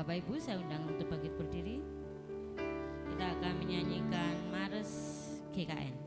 Bapak Ibu saya undang untuk bangkit berdiri. Kita akan menyanyikan Mares GKN.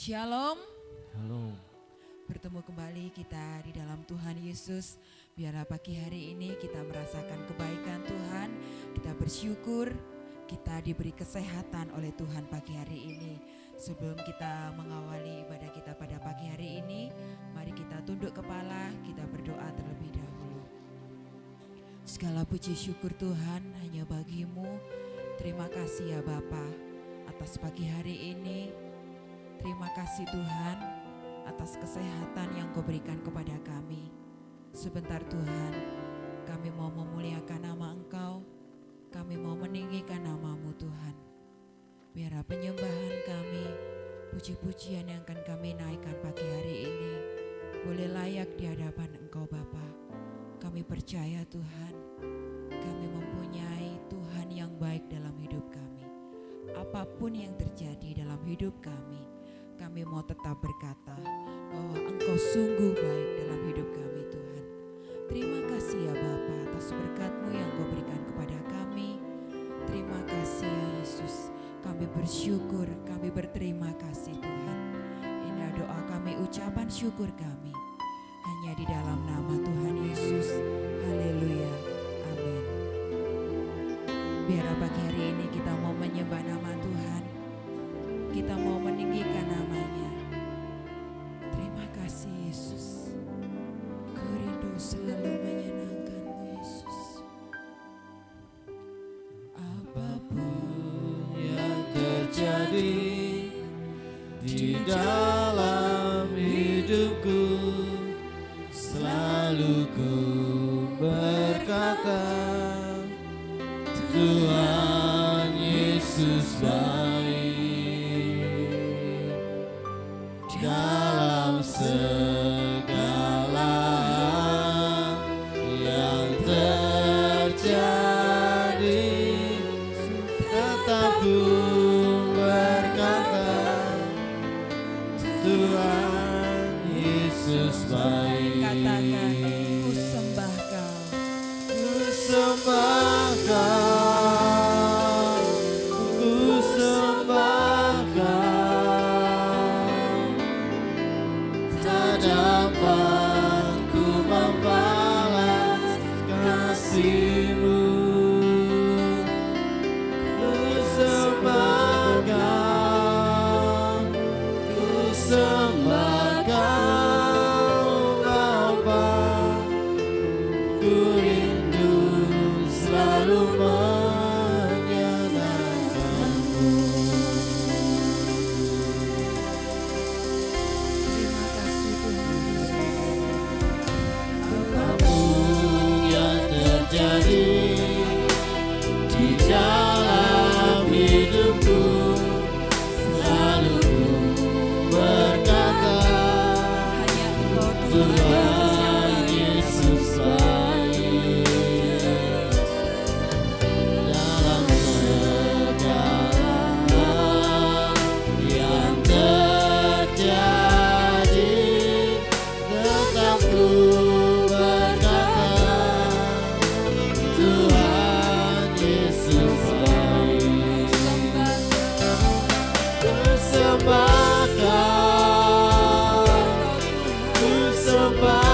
Shalom. Halo. Bertemu kembali kita di dalam Tuhan Yesus. Biarlah pagi hari ini kita merasakan kebaikan Tuhan. Kita bersyukur kita diberi kesehatan oleh Tuhan pagi hari ini. Sebelum kita mengawali ibadah kita pada pagi hari ini, mari kita tunduk kepala, kita berdoa terlebih dahulu. Segala puji syukur Tuhan hanya bagi-Mu. Terima kasih ya Bapa atas pagi hari ini. Terima kasih Tuhan atas kesehatan yang Kau berikan kepada kami. Sebentar Tuhan, kami mau memuliakan nama Engkau, kami mau meninggikan nama-Mu Tuhan. Biarlah penyembahan kami, puji-pujian yang akan kami naikkan pagi hari ini, boleh layak di hadapan Engkau Bapa. Kami percaya Tuhan, kami mempunyai Tuhan yang baik dalam hidup kami. Apapun yang terjadi dalam hidup kami mau tetap berkata bahwa Engkau sungguh baik dalam hidup kami Tuhan. Terima kasih ya Bapa atas berkat-Mu yang Kau berikan kepada kami. Terima kasih ya Yesus. Kami bersyukur, kami berterima kasih Tuhan. Inilah doa kami, ucapan syukur kami. Hanya di dalam nama Tuhan Yesus. Haleluya. Amin. Biar pagi hari ini kita mau menyembah nama Tuhan. Kita mau meninggikan namanya. Terima kasih Yesus. Ku rindu selalu menyenangkan-Mu Yesus. Apapun yang terjadi di dalam hidupku, selalu ku berkata, Tuhan Yesus baik. Dalam segala yang Yesus baik. Katakan, ku sembah Kau. Ku sembah Kau, ku sembah Kau, tak dapat ku membalas kasih-Mu. Ku sembah Kau, ku sembah Kau Bapa, ku rindu selalu menyenangkan-Mu. Terima kasih Tuhan. Apapun yang terjadi di dalam hidupku, selalu ku berkata, Hanya Engkau Tuhan Yesus baik. Dalam segala hal yang terjadi, tetap ku berkata, Tuhan Yesus baik. Ku sembah Kau, ku sembah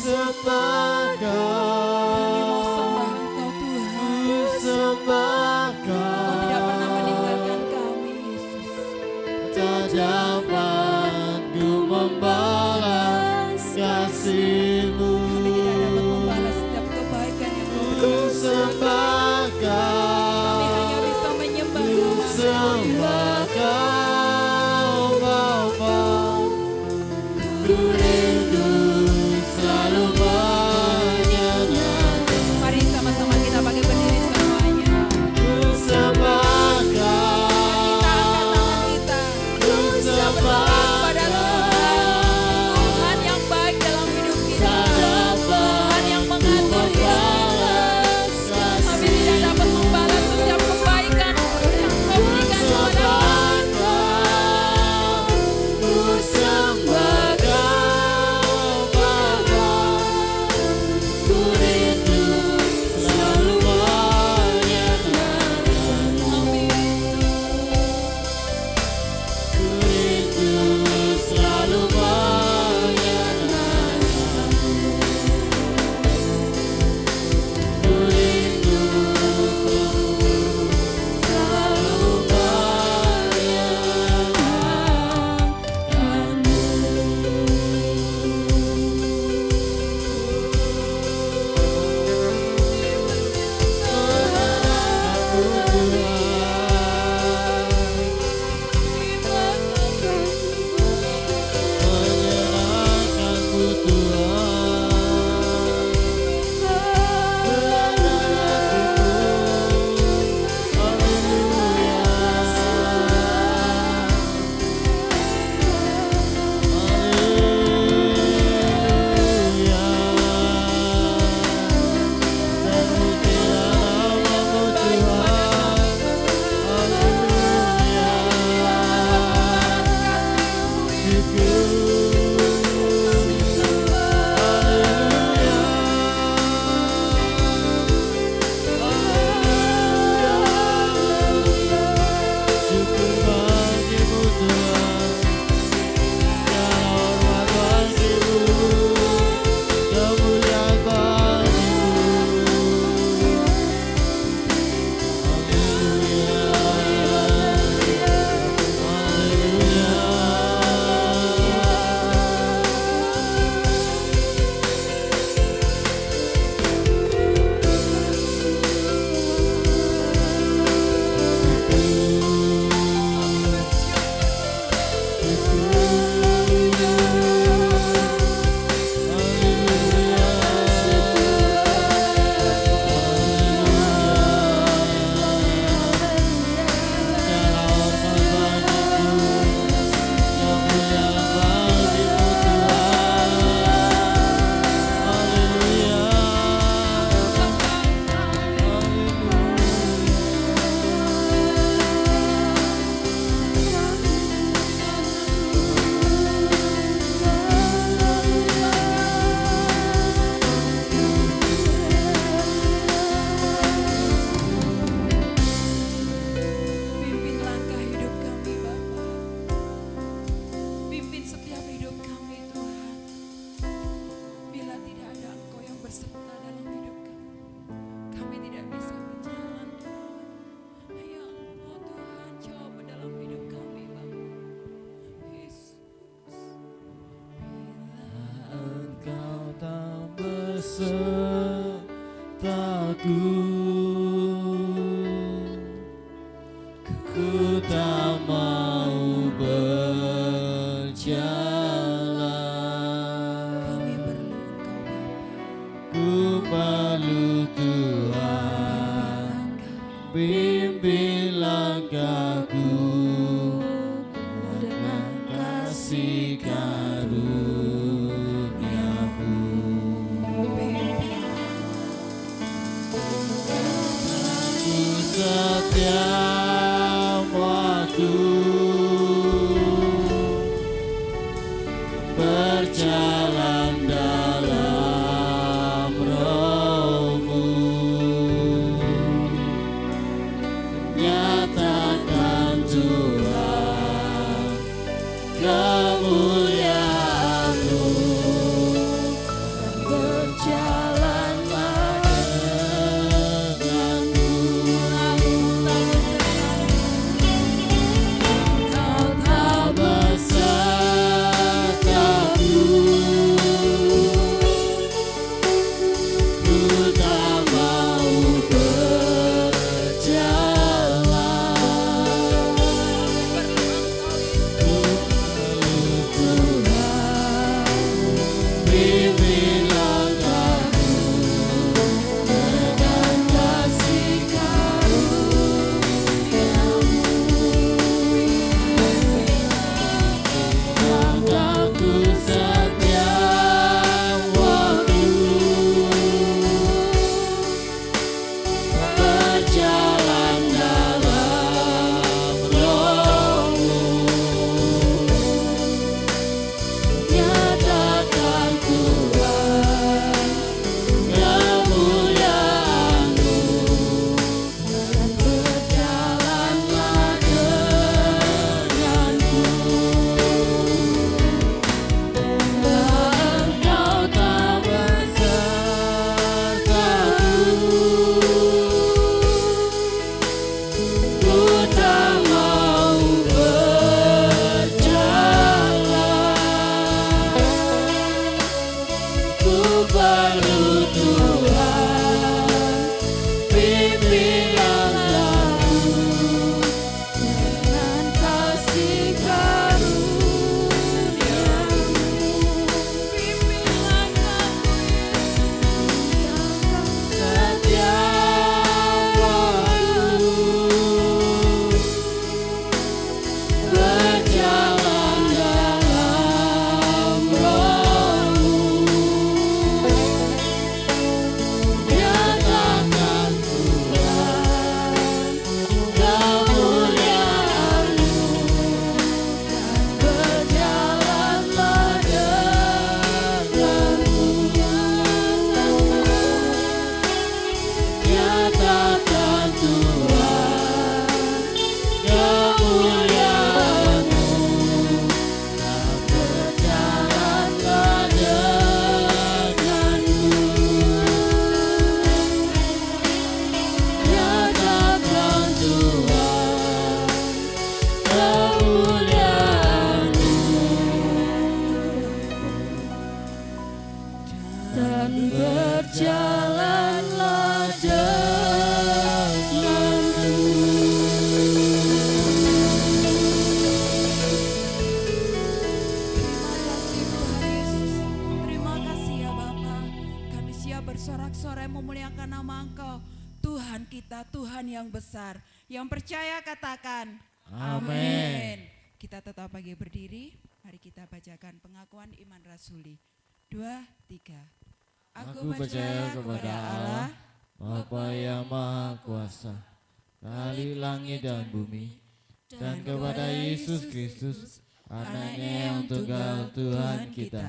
sembah Kami mau sembah Kau, Engkau Tuhan. ku sembah Kau tidak pernah Kau, meninggalkan kami Yesus. tak dapat ku membalas kasih-Mu. Kami tidak dapat membalas setiap kebaikan yang Kau Ku berikan. sembah Kami hanya Kau, bisa menyembah ku Tuhan. sembah Kau Bapa. Ku rindu selalu menyenangkan. Mari sama-sama kita pakai berdiri semuanya. Ku sembah Kau, Kita angkat tangan kita. ku Kita sembah berdoa kepada Tuhan. Kau. Tuhan yang baik dalam hidup kita. Tak dapat Tuhan yang mengatur hidup kita. membalas Kami tidak dapat membalas setiap kebaikan yang Kau berikan kepada kami. Ku sembah Kau Bapa. Ku rindu selalu menyenangkan. Ku rindu selalu menyenangkan. Ku rindu selalu menyenangkanku Tuhan. Syukur bagimu Tuhan, segala hormat bagimu, kemuliaan bagimu. Haleluya, segala hormat bagimu, kemuliaan bagimu Tuhan. Haleluya, Pimpin langkah hidup kami Bapa. Pimpin setiap hidup kami Tuhan. Bila tidak ada Engkau yang berserta dalam hidup kami, kami tidak bisa berjalan Tuhan. Ya Allah Tuhan, coba dalam hidup kami Bapa. Yesus. Engkau tak bersertaku, ku tak mau berjalan. Kami perlu Engkau Bapa. Ku perlu Tuhan, pimpin langkahku dengan kasih karunia-Mu. Ku setiap waktu berjalan dalam Roh-Mu. dan berjalanlah denganku. Terima kasih ya Bapa. Kami siap bersorak-sorai memuliakan nama Engkau. Tuhan kita, Tuhan yang besar. Yang percaya katakan Amin. Kita tetap pagi berdiri. Mari kita bacakan pengakuan iman rasuli. 2, 3. Aku percaya kepada Allah, Bapa yang Maha Kuasa, Kali langit dan bumi, dan kepada Yesus Kristus, Anaknya yang tunggal Tuhan kita,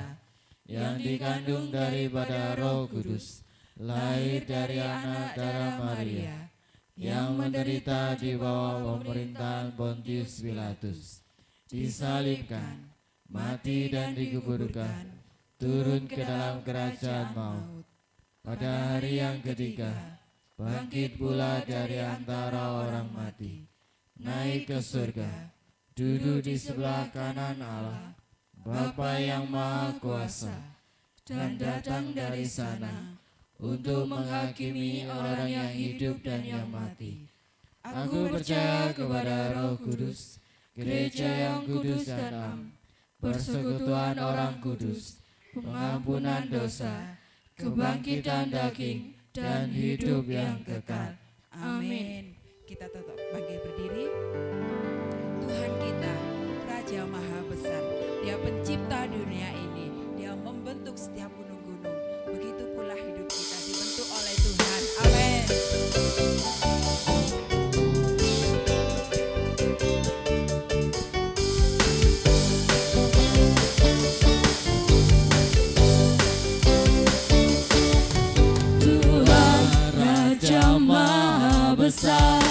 yang dikandung daripada Roh Kudus, lahir dari anak darah Maria, yang menderita di bawah pemerintahan Pontius Pilatus, disalibkan, mati dan dikuburkan, turun ke dalam kerajaan maut. Pada hari yang ketiga, bangkit pula dari antara orang mati, naik ke surga, duduk di sebelah kanan Allah, Bapa yang Maha Kuasa, dan datang dari sana untuk menghakimi orang yang hidup dan yang mati. Aku percaya kepada Roh Kudus, gereja yang kudus dan am, persekutuan orang kudus, pengampunan dosa, kebangkitan daging, dan hidup yang kekal. Amin. Kita tetap bangkit berdiri. Tuhan kita, Raja Maha Besar. Dia pencipta dunia ini. Dia membentuk setiap gunung-gunung. Begitu pula hidup kita dibentuk oleh Tuhan. Amin. Tuhan Raja Maha Besar,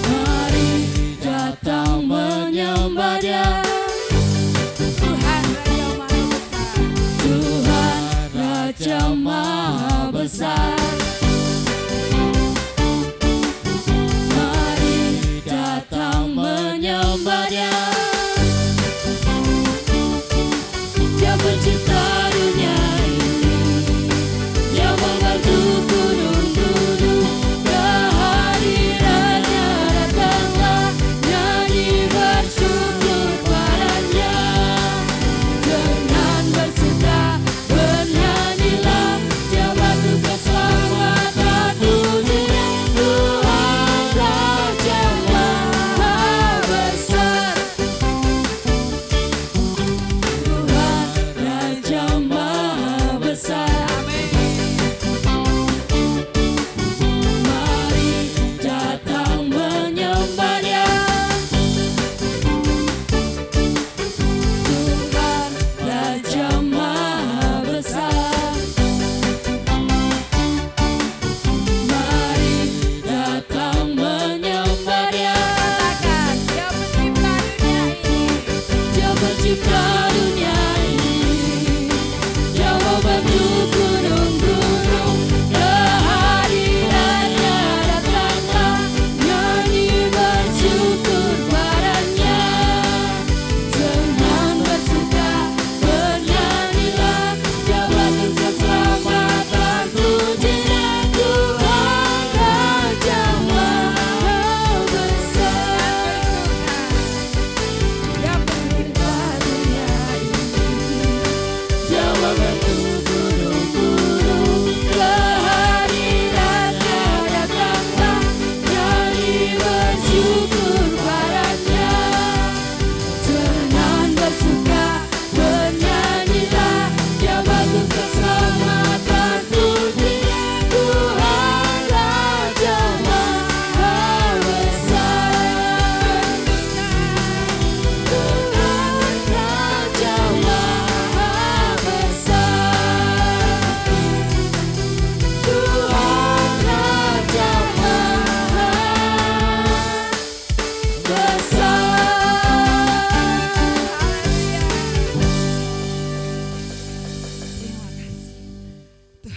mari datang menyembah Dia. Tuhan Raja Maha Besar. Tuhan Raja Maha Besar, mari datang menyembah Dia. Dia pencipta dunia ini, Dia membentuk gunung-gunung. Kehadirannya datanglah, nyanyi bersyukur padanya. Dengan bersuka bernyanyilah, Dia batu keselamatan dunia. Tuhan Raja Maha Besar, Tuhan Raja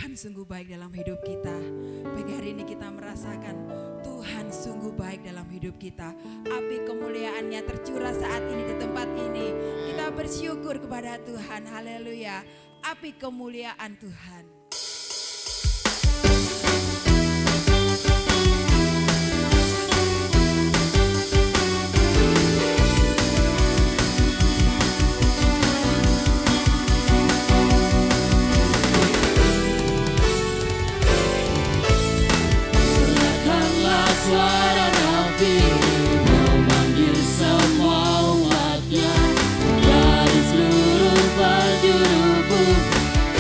Tuhan sungguh baik dalam hidup kita. Pagi hari ini kita merasakan Tuhan sungguh baik dalam hidup kita. Api kemuliaannya tercurah saat ini di tempat ini. Kita bersyukur kepada Tuhan. Haleluya. Api kemuliaan Tuhan. Suara Nabi memanggil semua umatnya dari seluruh penjuru bumi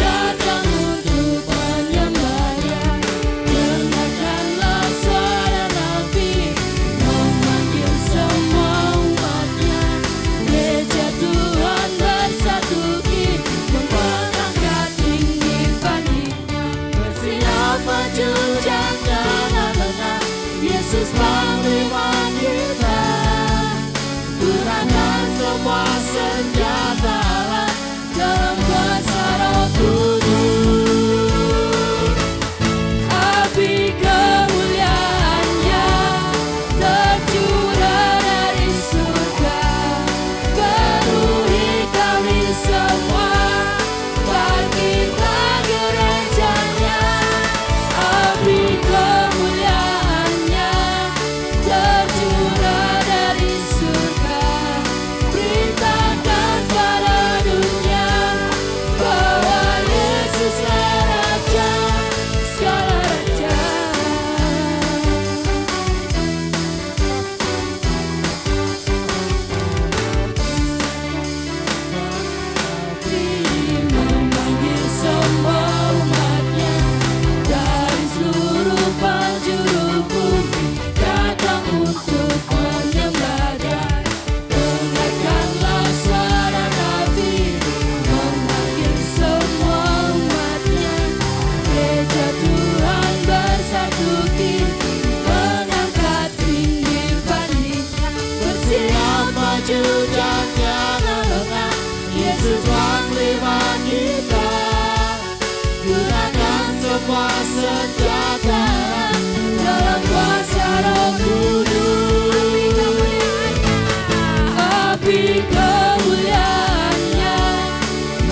datang untuk menyembahnya. Dengarkanlah suara Nabi memanggil semua umatnya. Gereja Tuhan bersatu kini memperangkat tinggi paninya. Bersinar maju jangan lengah. Yesus panglima kita, gerakan semua senjata Allah dalam kuasa Roh Kudus. Api kemuliaannya tercurah dari surga, penuhi kami semua, bangkitlah gerejanya. Api kemuliaannya tercurah dari surga, beritakan pada dunia bahwa Yesuslah Raja, segala raja. Memanggil semua umatnya dari seluruh penjuru bumi datang untuk menyembahnya. Dengarkanlah suara Nabi memanggil semua umatnya. Gereja Tuhan bersatu kini mengangkat tinggi paninya. Bersiap maju dan jangan lengah. Yesus panglima kita, gerakan semua senjata dalam kuasa Roh Kudus. Api kemuliaannya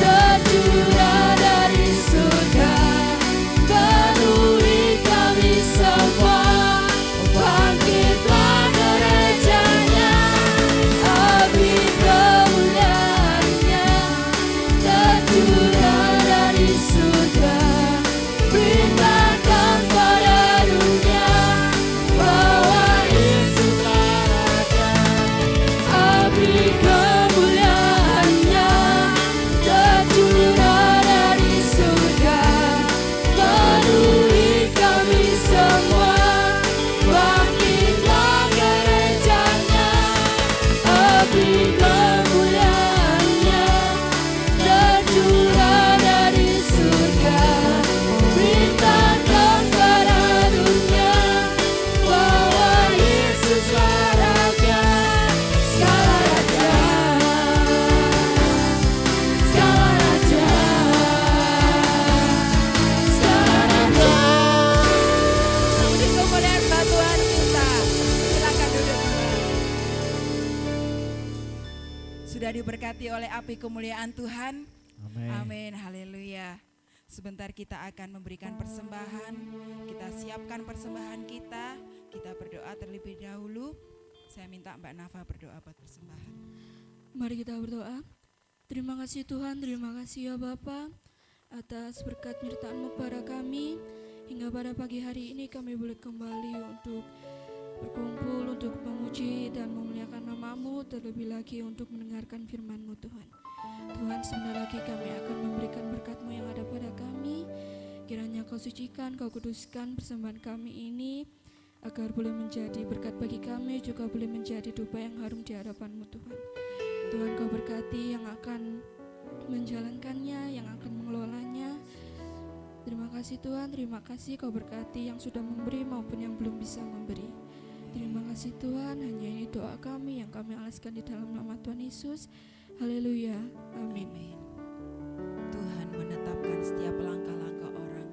tercurah dari surga, penuhi kami semua, bangkitlah gerejanya. Api kemuliaannya tercurah dari surga, beritakan pada dunia bahwa Yesuslah Raja. Api kemuliaannya tercurah dari surga, penuhi kami semua, bangkitlah gerejanya. Api kemuliaannya tercurah dari surga, beritakan pada dunia bahwa Yesuslah Raja, segala raja, segala raja, segala raja. Puji kemuliaan Tuhan kita. Silakan duduk kembali. Sudah diberkati oleh api kemuliaan Tuhan. Amin. Amin, haleluya. Sebentar kita akan memberikan persembahan. Kita siapkan persembahan kita. Kita berdoa terlebih dahulu. Saya minta Mbak Nafa berdoa buat persembahan. Mari kita berdoa. Terima kasih Tuhan, terima kasih ya Bapa atas berkat penyertaan-Mu pada kami. Hingga pada pagi hari ini kami boleh kembali untuk berkumpul, untuk memuji dan memuliakan nama-Mu, terlebih lagi untuk mendengarkan firman-Mu Tuhan. Tuhan, sebentar lagi kami akan memberikan berkat-Mu yang ada pada kami. Kiranya Kau sucikan, Kau kuduskan persembahan kami ini, agar boleh menjadi berkat bagi kami, juga boleh menjadi dupa yang harum di hadapan-Mu Tuhan. Tuhan, Kau berkati yang akan menjalankannya, yang akan mengelolanya. Terima kasih Tuhan, terima kasih Kau berkati yang sudah memberi maupun yang belum bisa memberi. Terima kasih Tuhan, hanya ini doa kami yang kami alaskan di dalam nama Tuhan Yesus. Haleluya, amin. Tuhan menetapkan setiap langkah-langkah orang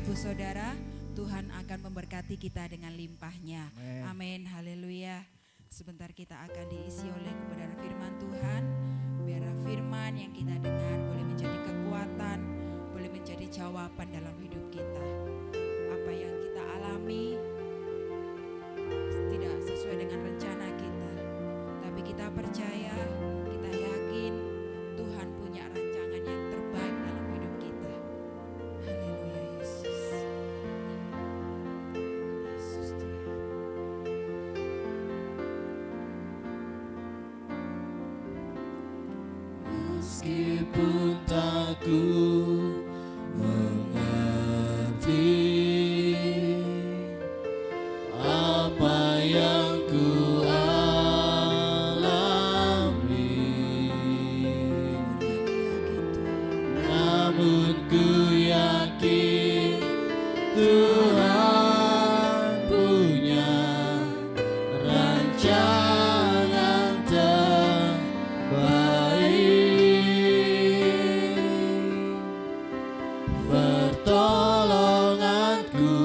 Ibu Saudara, Tuhan akan memberkati kita dengan limpahnya. Amin, haleluya. Sebentar kita akan diisi oleh kebenaran firman Tuhan. Biar firman yang kita dengar boleh menjadi kekuatan, boleh menjadi jawaban dalam hidup kita. Apa yang kita alami tidak sesuai dengan rencana kita, tapi kita percaya, kita yakin Tuhan punya rancangan yang terbaik dalam hidup kita. Haleluya Yesus. Yesus Tuhan. Meskipun tak ku mengerti apa yang ku alami, namun ku yakin Tuhan punya rancangan terbaik. Pertolonganku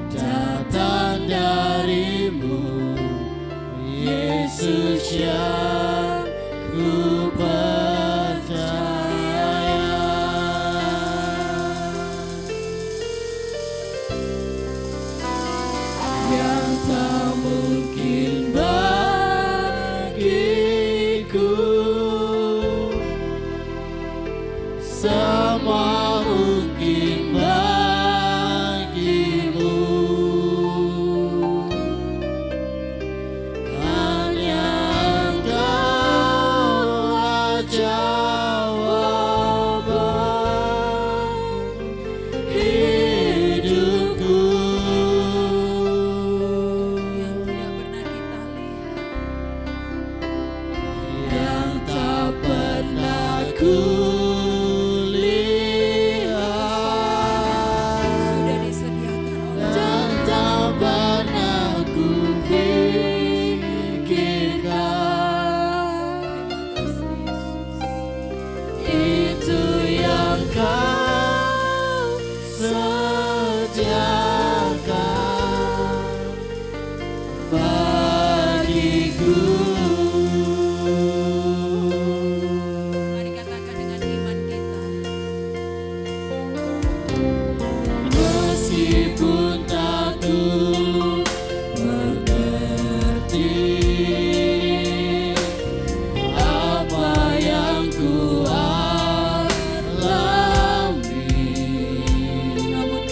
datang darimu, Yesus yang ku percaya. Yang tak mungkin bagiku, semua mungkin bagimu. Hanya Engkaulah jawaban hidupku. Yang tidak pernah kita lihat, Yang tak pernah ku lihat sudah disediakan oleh dan tak pernah ku pikirkan. Itu yang Kau sediakan bagiku. Mari katakan dengan iman kita. Meskipun tak ku mengerti apa yang ku alami, Namun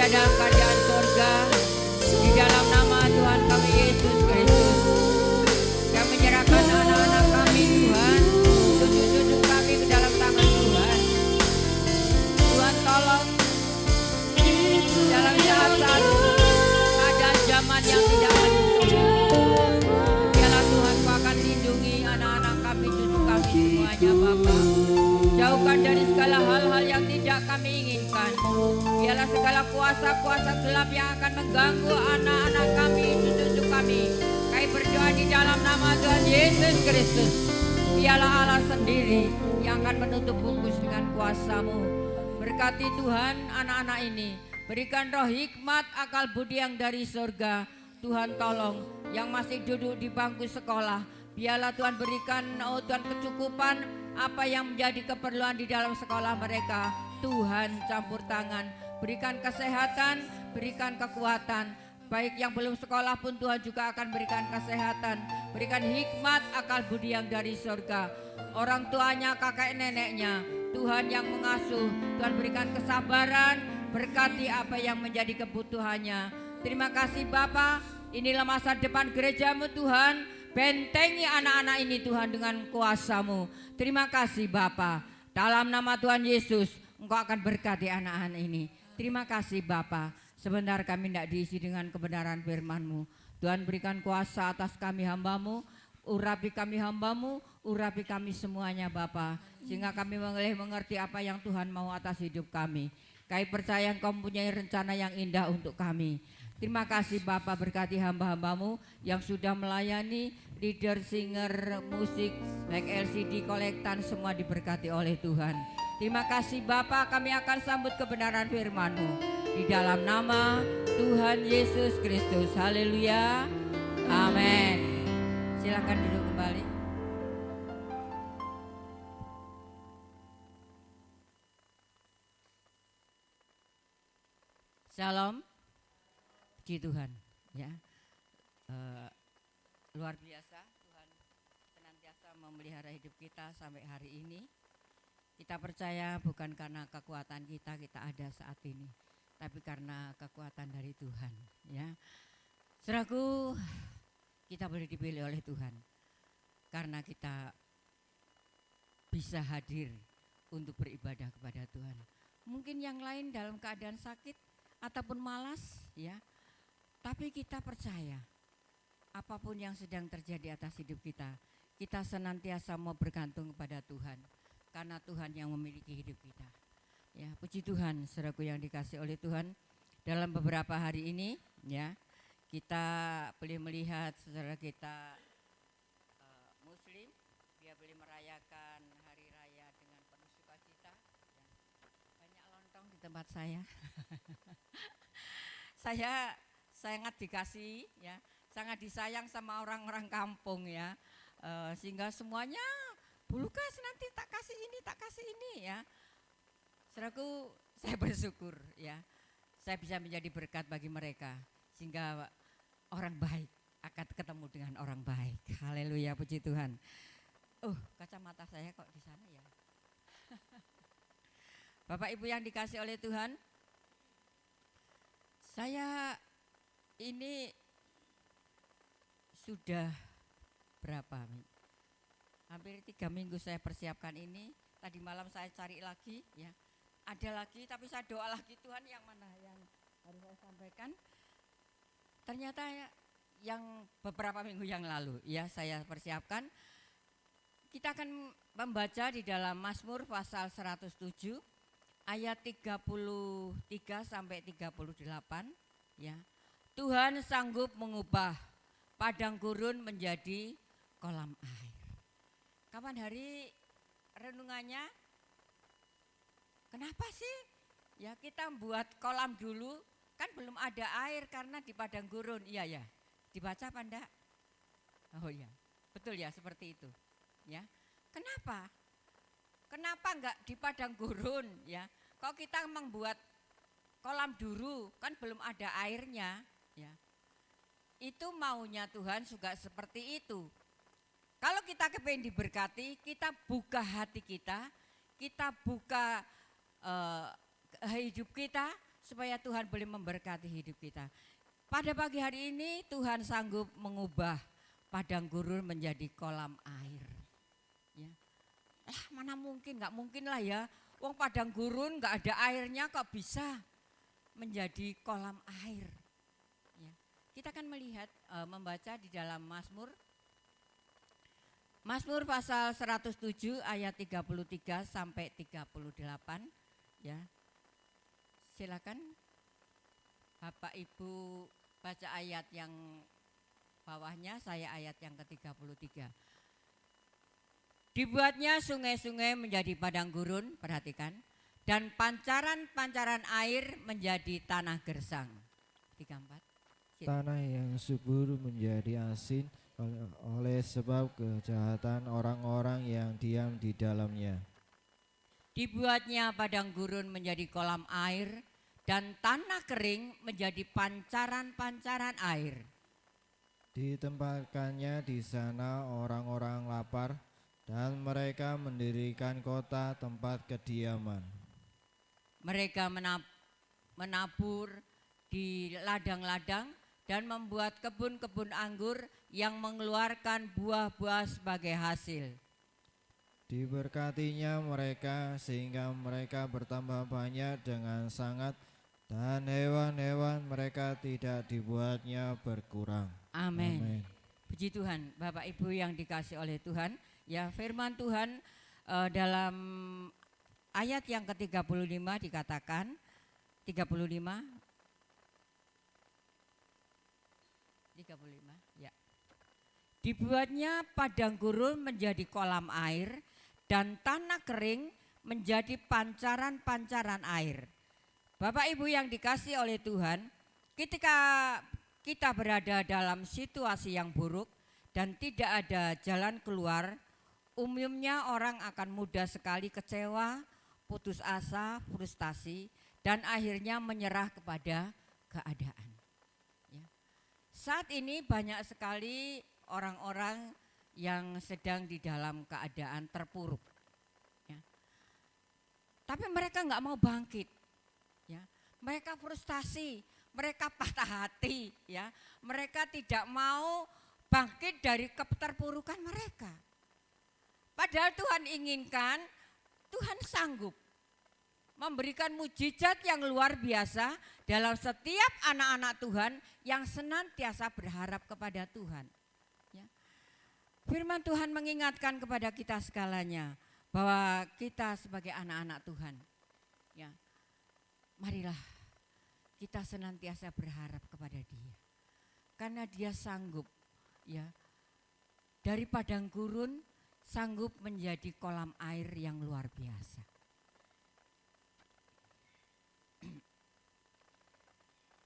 percaya dalam kerajaan surga di dalam nama Tuhan kami Yesus Kristus. Kami menyerahkan anak-anak kami Tuhan, cucu-cucu kami ke dalam tangan Tuhan. Tuhan tolong dalam saat-saat keadaan zaman yang tidak menentu. Biarlah Tuhan Kau akan lindungi anak-anak kami, cucu kami semuanya Bapa. Jauhkan dari segala hal-hal yang tidak kami inginkan. Biarlah segala kuasa-kuasa gelap yang akan mengganggu anak-anak kami, cucu-cucu kami. Kami berdoa di dalam nama Tuhan Yesus Kristus. Biarlah Allah sendiri yang akan menutup bungkus dengan kuasa-Mu. Berkati Tuhan anak-anak ini. Berikan roh hikmat, akal budi yang dari surga. Tuhan tolong yang masih duduk di bangku sekolah. Biarlah Tuhan berikan Tuhan kecukupan apa yang menjadi keperluan di dalam sekolah mereka. Tuhan campur tangan, berikan kesehatan, berikan kekuatan. Baik yang belum sekolah pun Tuhan juga akan berikan kesehatan, berikan hikmat, akal budi yang dari surga. Orang tuanya, kakek neneknya, Tuhan yang mengasuh, Tuhan berikan kesabaran, berkati apa yang menjadi kebutuhannya. Terima kasih Bapa, inilah masa depan gereja-Mu Tuhan. Bentengi anak-anak ini Tuhan dengan kuasa-Mu. Terima kasih Bapa. Dalam nama Tuhan Yesus, Engkau akan berkati anak-anak ini. Terima kasih Bapa. Sebentar kami tidak diisi dengan kebenaran firman-Mu. Tuhan berikan kuasa atas kami hamba-Mu. Urapi kami hamba-Mu, urapi kami semuanya Bapa. Sehingga kami boleh mengerti apa yang Tuhan mau atas hidup kami. Kami percaya Engkau mempunyai rencana yang indah untuk kami. Terima kasih Bapa, berkati hamba-hamba-Mu yang sudah melayani, leader, singer, musik, baik LCD, kolektan, semua diberkati oleh Tuhan. Terima kasih Bapa, kami akan sambut kebenaran firman-Mu di dalam nama Tuhan Yesus Kristus. Haleluya. Amin. Silakan duduk kembali. Shalom. Puji Tuhan, ya. Luar biasa Tuhan senantiasa memelihara hidup kita sampai hari ini. Kita percaya bukan karena kekuatan kita ada saat ini, tapi karena kekuatan dari Tuhan, ya. Saudaraku, kita boleh dipilih oleh Tuhan karena kita bisa hadir untuk beribadah kepada Tuhan. Mungkin yang lain dalam keadaan sakit ataupun malas, ya. Tapi kita percaya apapun yang sedang terjadi atas hidup kita senantiasa mau bergantung kepada Tuhan. Karena Tuhan yang memiliki hidup kita. Ya, puji Tuhan, saudaraku yang dikasih oleh Tuhan. Dalam beberapa hari ini, ya, kita boleh melihat saudara kita Muslim, dia boleh merayakan hari raya dengan penuh sukacita. Ya. Banyak lontong di tempat saya. Saya sangat dikasih, ya, sangat disayang sama orang-orang kampung, ya, sehingga semuanya Bu Lukas nanti tak kasih ini, ya. Saudaraku, saya bersyukur, ya, saya bisa menjadi berkat bagi mereka, sehingga orang baik akan ketemu dengan orang baik. Haleluya, puji Tuhan. Kacamata saya kok di sana, ya. Bapak Ibu yang dikasih oleh Tuhan, saya ini sudah berapa? Hampir 3 minggu saya persiapkan ini. Tadi malam saya cari lagi, ya. Ada lagi, tapi saya doa lagi Tuhan yang mana yang harus saya sampaikan. Ternyata yang beberapa minggu yang lalu, ya, saya persiapkan. Kita akan membaca di dalam Mazmur pasal 107 ayat 33 sampai 38, ya. Tuhan sanggup mengubah padang gurun menjadi kolam air. Kapan hari renungannya? Kenapa sih? Ya, kita buat kolam dulu, kan belum ada air karena di padang gurun. Iya ya. Dibaca apa enggak? Oh iya. Betul ya, seperti itu. Ya. Kenapa? Kenapa enggak di padang gurun, ya? Kalau kita membuat kolam dulu, kan belum ada airnya, ya. Itu maunya Tuhan juga seperti itu. Kalau kita kepengen diberkati, kita buka hati kita buka hidup kita supaya Tuhan boleh memberkati hidup kita. Pada pagi hari ini Tuhan sanggup mengubah padang gurun menjadi kolam air. Ya. Mana mungkin, nggak mungkin lah ya. Wong padang gurun nggak ada airnya kok bisa menjadi kolam air. Ya. Kita akan melihat, membaca di dalam Mazmur pasal 107 ayat 33 sampai 38. Ya. Silakan Bapak Ibu baca ayat yang bawahnya, saya ayat yang ke-33. Dibuatnya sungai-sungai menjadi padang gurun, perhatikan, dan pancaran-pancaran air menjadi tanah gersang. 34. Tanah yang subur menjadi asin oleh sebab kejahatan orang-orang yang diam di dalamnya. Dibuatnya padang gurun menjadi kolam air dan tanah kering menjadi pancaran-pancaran air. Ditempatkannya di sana orang-orang lapar dan mereka mendirikan kota tempat kediaman. Mereka menabur di ladang-ladang dan membuat kebun-kebun anggur yang mengeluarkan buah-buah sebagai hasil. Diberkatinya mereka sehingga mereka bertambah banyak dengan sangat, dan hewan-hewan mereka tidak dibuatnya berkurang. Amin. Puji Tuhan, Bapak Ibu yang dikasih oleh Tuhan, ya firman Tuhan dalam ayat yang ke-35 dikatakan, 35 ya. Dibuatnya padang gurun menjadi kolam air dan tanah kering menjadi pancaran-pancaran air. Bapak Ibu yang dikasih oleh Tuhan, ketika kita berada dalam situasi yang buruk dan tidak ada jalan keluar, umumnya orang akan mudah sekali kecewa, putus asa, frustasi, dan akhirnya menyerah kepada keadaan. Ya. Saat ini banyak sekali orang-orang yang sedang di dalam keadaan terpuruk. Ya. Tapi mereka nggak mau bangkit. Ya. Mereka frustasi, mereka patah hati, ya. Mereka tidak mau bangkit dari keterpurukan mereka. Padahal Tuhan inginkan, Tuhan sanggup memberikan mujizat yang luar biasa dalam setiap anak-anak Tuhan yang senantiasa berharap kepada Tuhan. Ya. Firman Tuhan mengingatkan kepada kita segalanya bahwa kita sebagai anak-anak Tuhan, ya, marilah kita senantiasa berharap kepada Dia, karena Dia sanggup, ya, dari padang gurun sanggup menjadi kolam air yang luar biasa.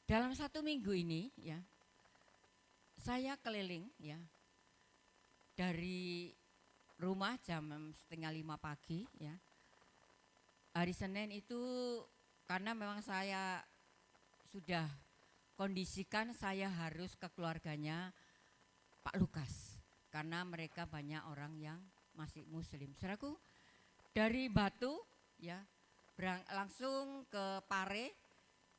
Dalam 1 minggu ini, ya, saya keliling, ya, dari rumah jam 4:30 pagi, ya. Hari Senin itu karena memang saya sudah kondisikan saya harus ke keluarganya Pak Lukas, karena mereka banyak orang yang masih muslim. Saudaraku, dari Batu, ya, langsung ke Pare,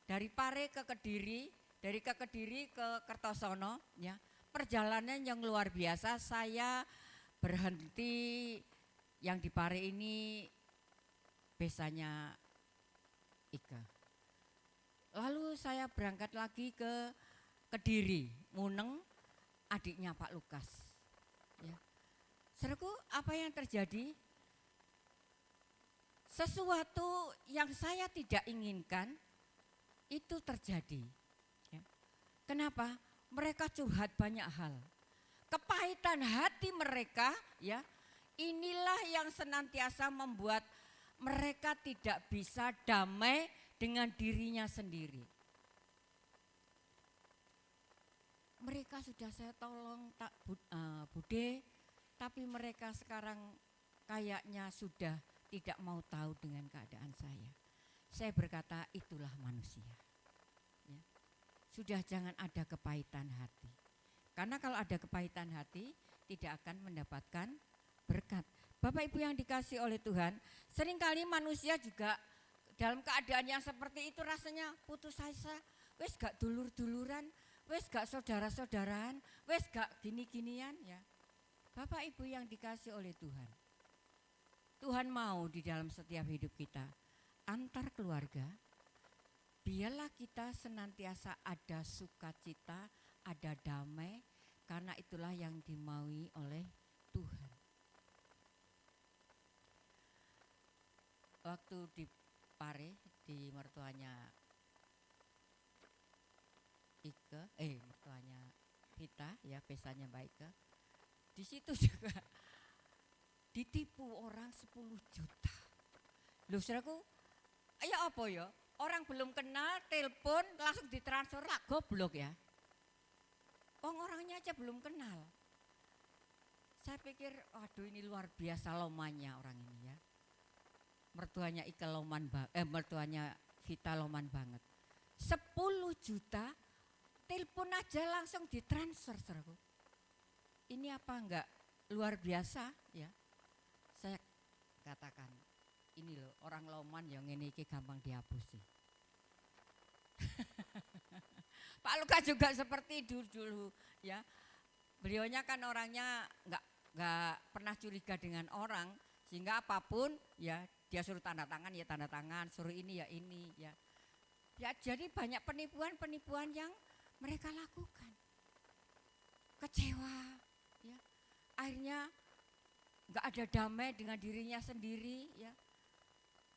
dari Pare ke Kediri, dari ke Kediri ke Kertosono, ya. Perjalanan yang luar biasa. Saya berhenti yang di Pare ini besanya Ika. Lalu saya berangkat lagi ke Kediri, Muneng, adiknya Pak Lukas. Ya. Saudaraku, apa yang terjadi? Sesuatu yang saya tidak inginkan itu terjadi. Ya. Kenapa? Mereka curhat banyak hal. Kepahitan hati mereka, ya, inilah yang senantiasa membuat mereka tidak bisa damai dengan dirinya sendiri. Mereka sudah saya tolong Bude, tapi mereka sekarang kayaknya sudah tidak mau tahu dengan keadaan saya. Saya berkata, itulah manusia. Ya. Sudah jangan ada kepahitan hati. Karena kalau ada kepahitan hati, tidak akan mendapatkan berkat. Bapak Ibu yang dikasih oleh Tuhan, seringkali manusia juga dalam keadaan yang seperti itu rasanya putus asa, wes gak dulur-duluran, wes gak saudara-saudaraan, wes gak gini-ginian ya. Bapak Ibu yang dikasih oleh Tuhan. Tuhan mau di dalam setiap hidup kita, antar keluarga, biarlah kita senantiasa ada sukacita, ada damai, karena itulah yang dimaui oleh Tuhan. Waktu di Pare, di mertuanya mertuanya Vita, ya pesanya Mbak Ike, di situ juga ditipu orang 10 juta. Loh saudaraku, ya apa ya? Orang belum kenal, telepon langsung ditransfer lah, goblok ya. Orangnya aja belum kenal. Saya pikir, waduh ini luar biasa lomanya orang ini ya. Mertuanya Ike loman mertuanya Vita loman banget. 10 juta, telepon aja langsung ditransfer saudaraku. Ini apa enggak luar biasa ya? Saya katakan, ini loh orang loman yang ini gampang dihapusi. Pak Lukas juga seperti dulu ya. Beliaunya kan orangnya nggak pernah curiga dengan orang, sehingga apapun ya dia suruh tanda tangan ya tanda tangan, suruh ini ya ini ya. Ya jadi banyak penipuan yang mereka lakukan. Kecewa ya. Akhirnya nggak ada damai dengan dirinya sendiri ya.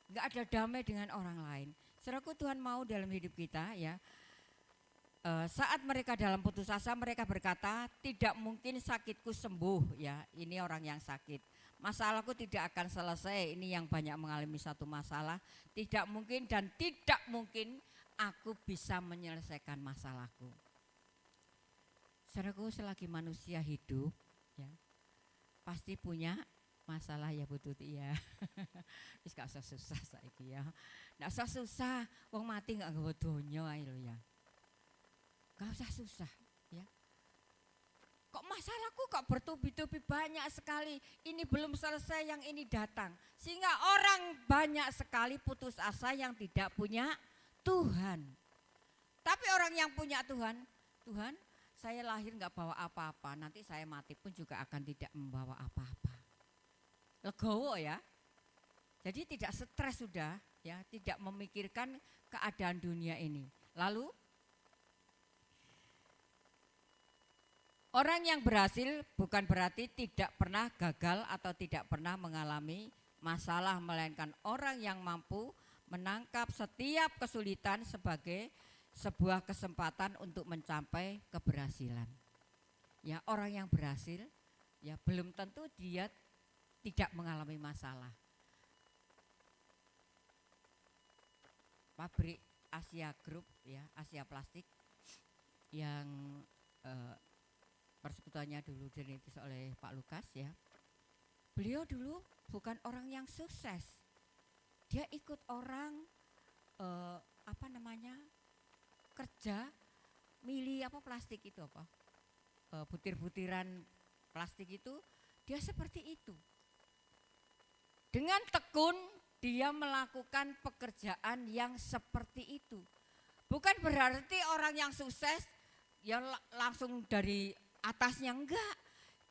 Nggak ada damai dengan orang lain. Saudaraku, Tuhan mau dalam hidup kita ya. Saat mereka dalam putus asa, mereka berkata, tidak mungkin sakitku sembuh ya. Ini orang yang sakit. Masalahku tidak akan selesai. Ini yang banyak mengalami satu masalah. Tidak mungkin dan tidak mungkin aku bisa menyelesaikan masalahku. Saudaraku, selagi manusia hidup ya, pasti punya masalah ya Bu Tuti ya. Wis gak usah susah saiki ya. Nggak usah susah, wong mati gak nggawa donya ae lho ya. Gak usah susah ya. Kok masalahku kok bertubi-tubi banyak sekali. Ini belum selesai, yang ini datang. Sehingga orang banyak sekali putus asa yang tidak punya Tuhan. Tapi orang yang punya Tuhan, Tuhan saya lahir gak bawa apa-apa, nanti saya mati pun juga akan tidak membawa apa-apa. Legowo ya. Jadi tidak stres sudah ya, tidak memikirkan keadaan dunia ini. Lalu orang yang berhasil bukan berarti tidak pernah gagal atau tidak pernah mengalami masalah, melainkan orang yang mampu menangkap setiap kesulitan sebagai sebuah kesempatan untuk mencapai keberhasilan. Ya, orang yang berhasil ya belum tentu dia tidak mengalami masalah. Pabrik Asia Group ya, Asia Plastik yang persekutuannya dulu dirintis oleh Pak Lukas ya. Beliau dulu bukan orang yang sukses. Dia ikut orang kerja milih plastik itu butir-butiran plastik itu, dia seperti itu. Dengan tekun dia melakukan pekerjaan yang seperti itu. Bukan berarti orang yang sukses ya langsung dari atasnya, enggak.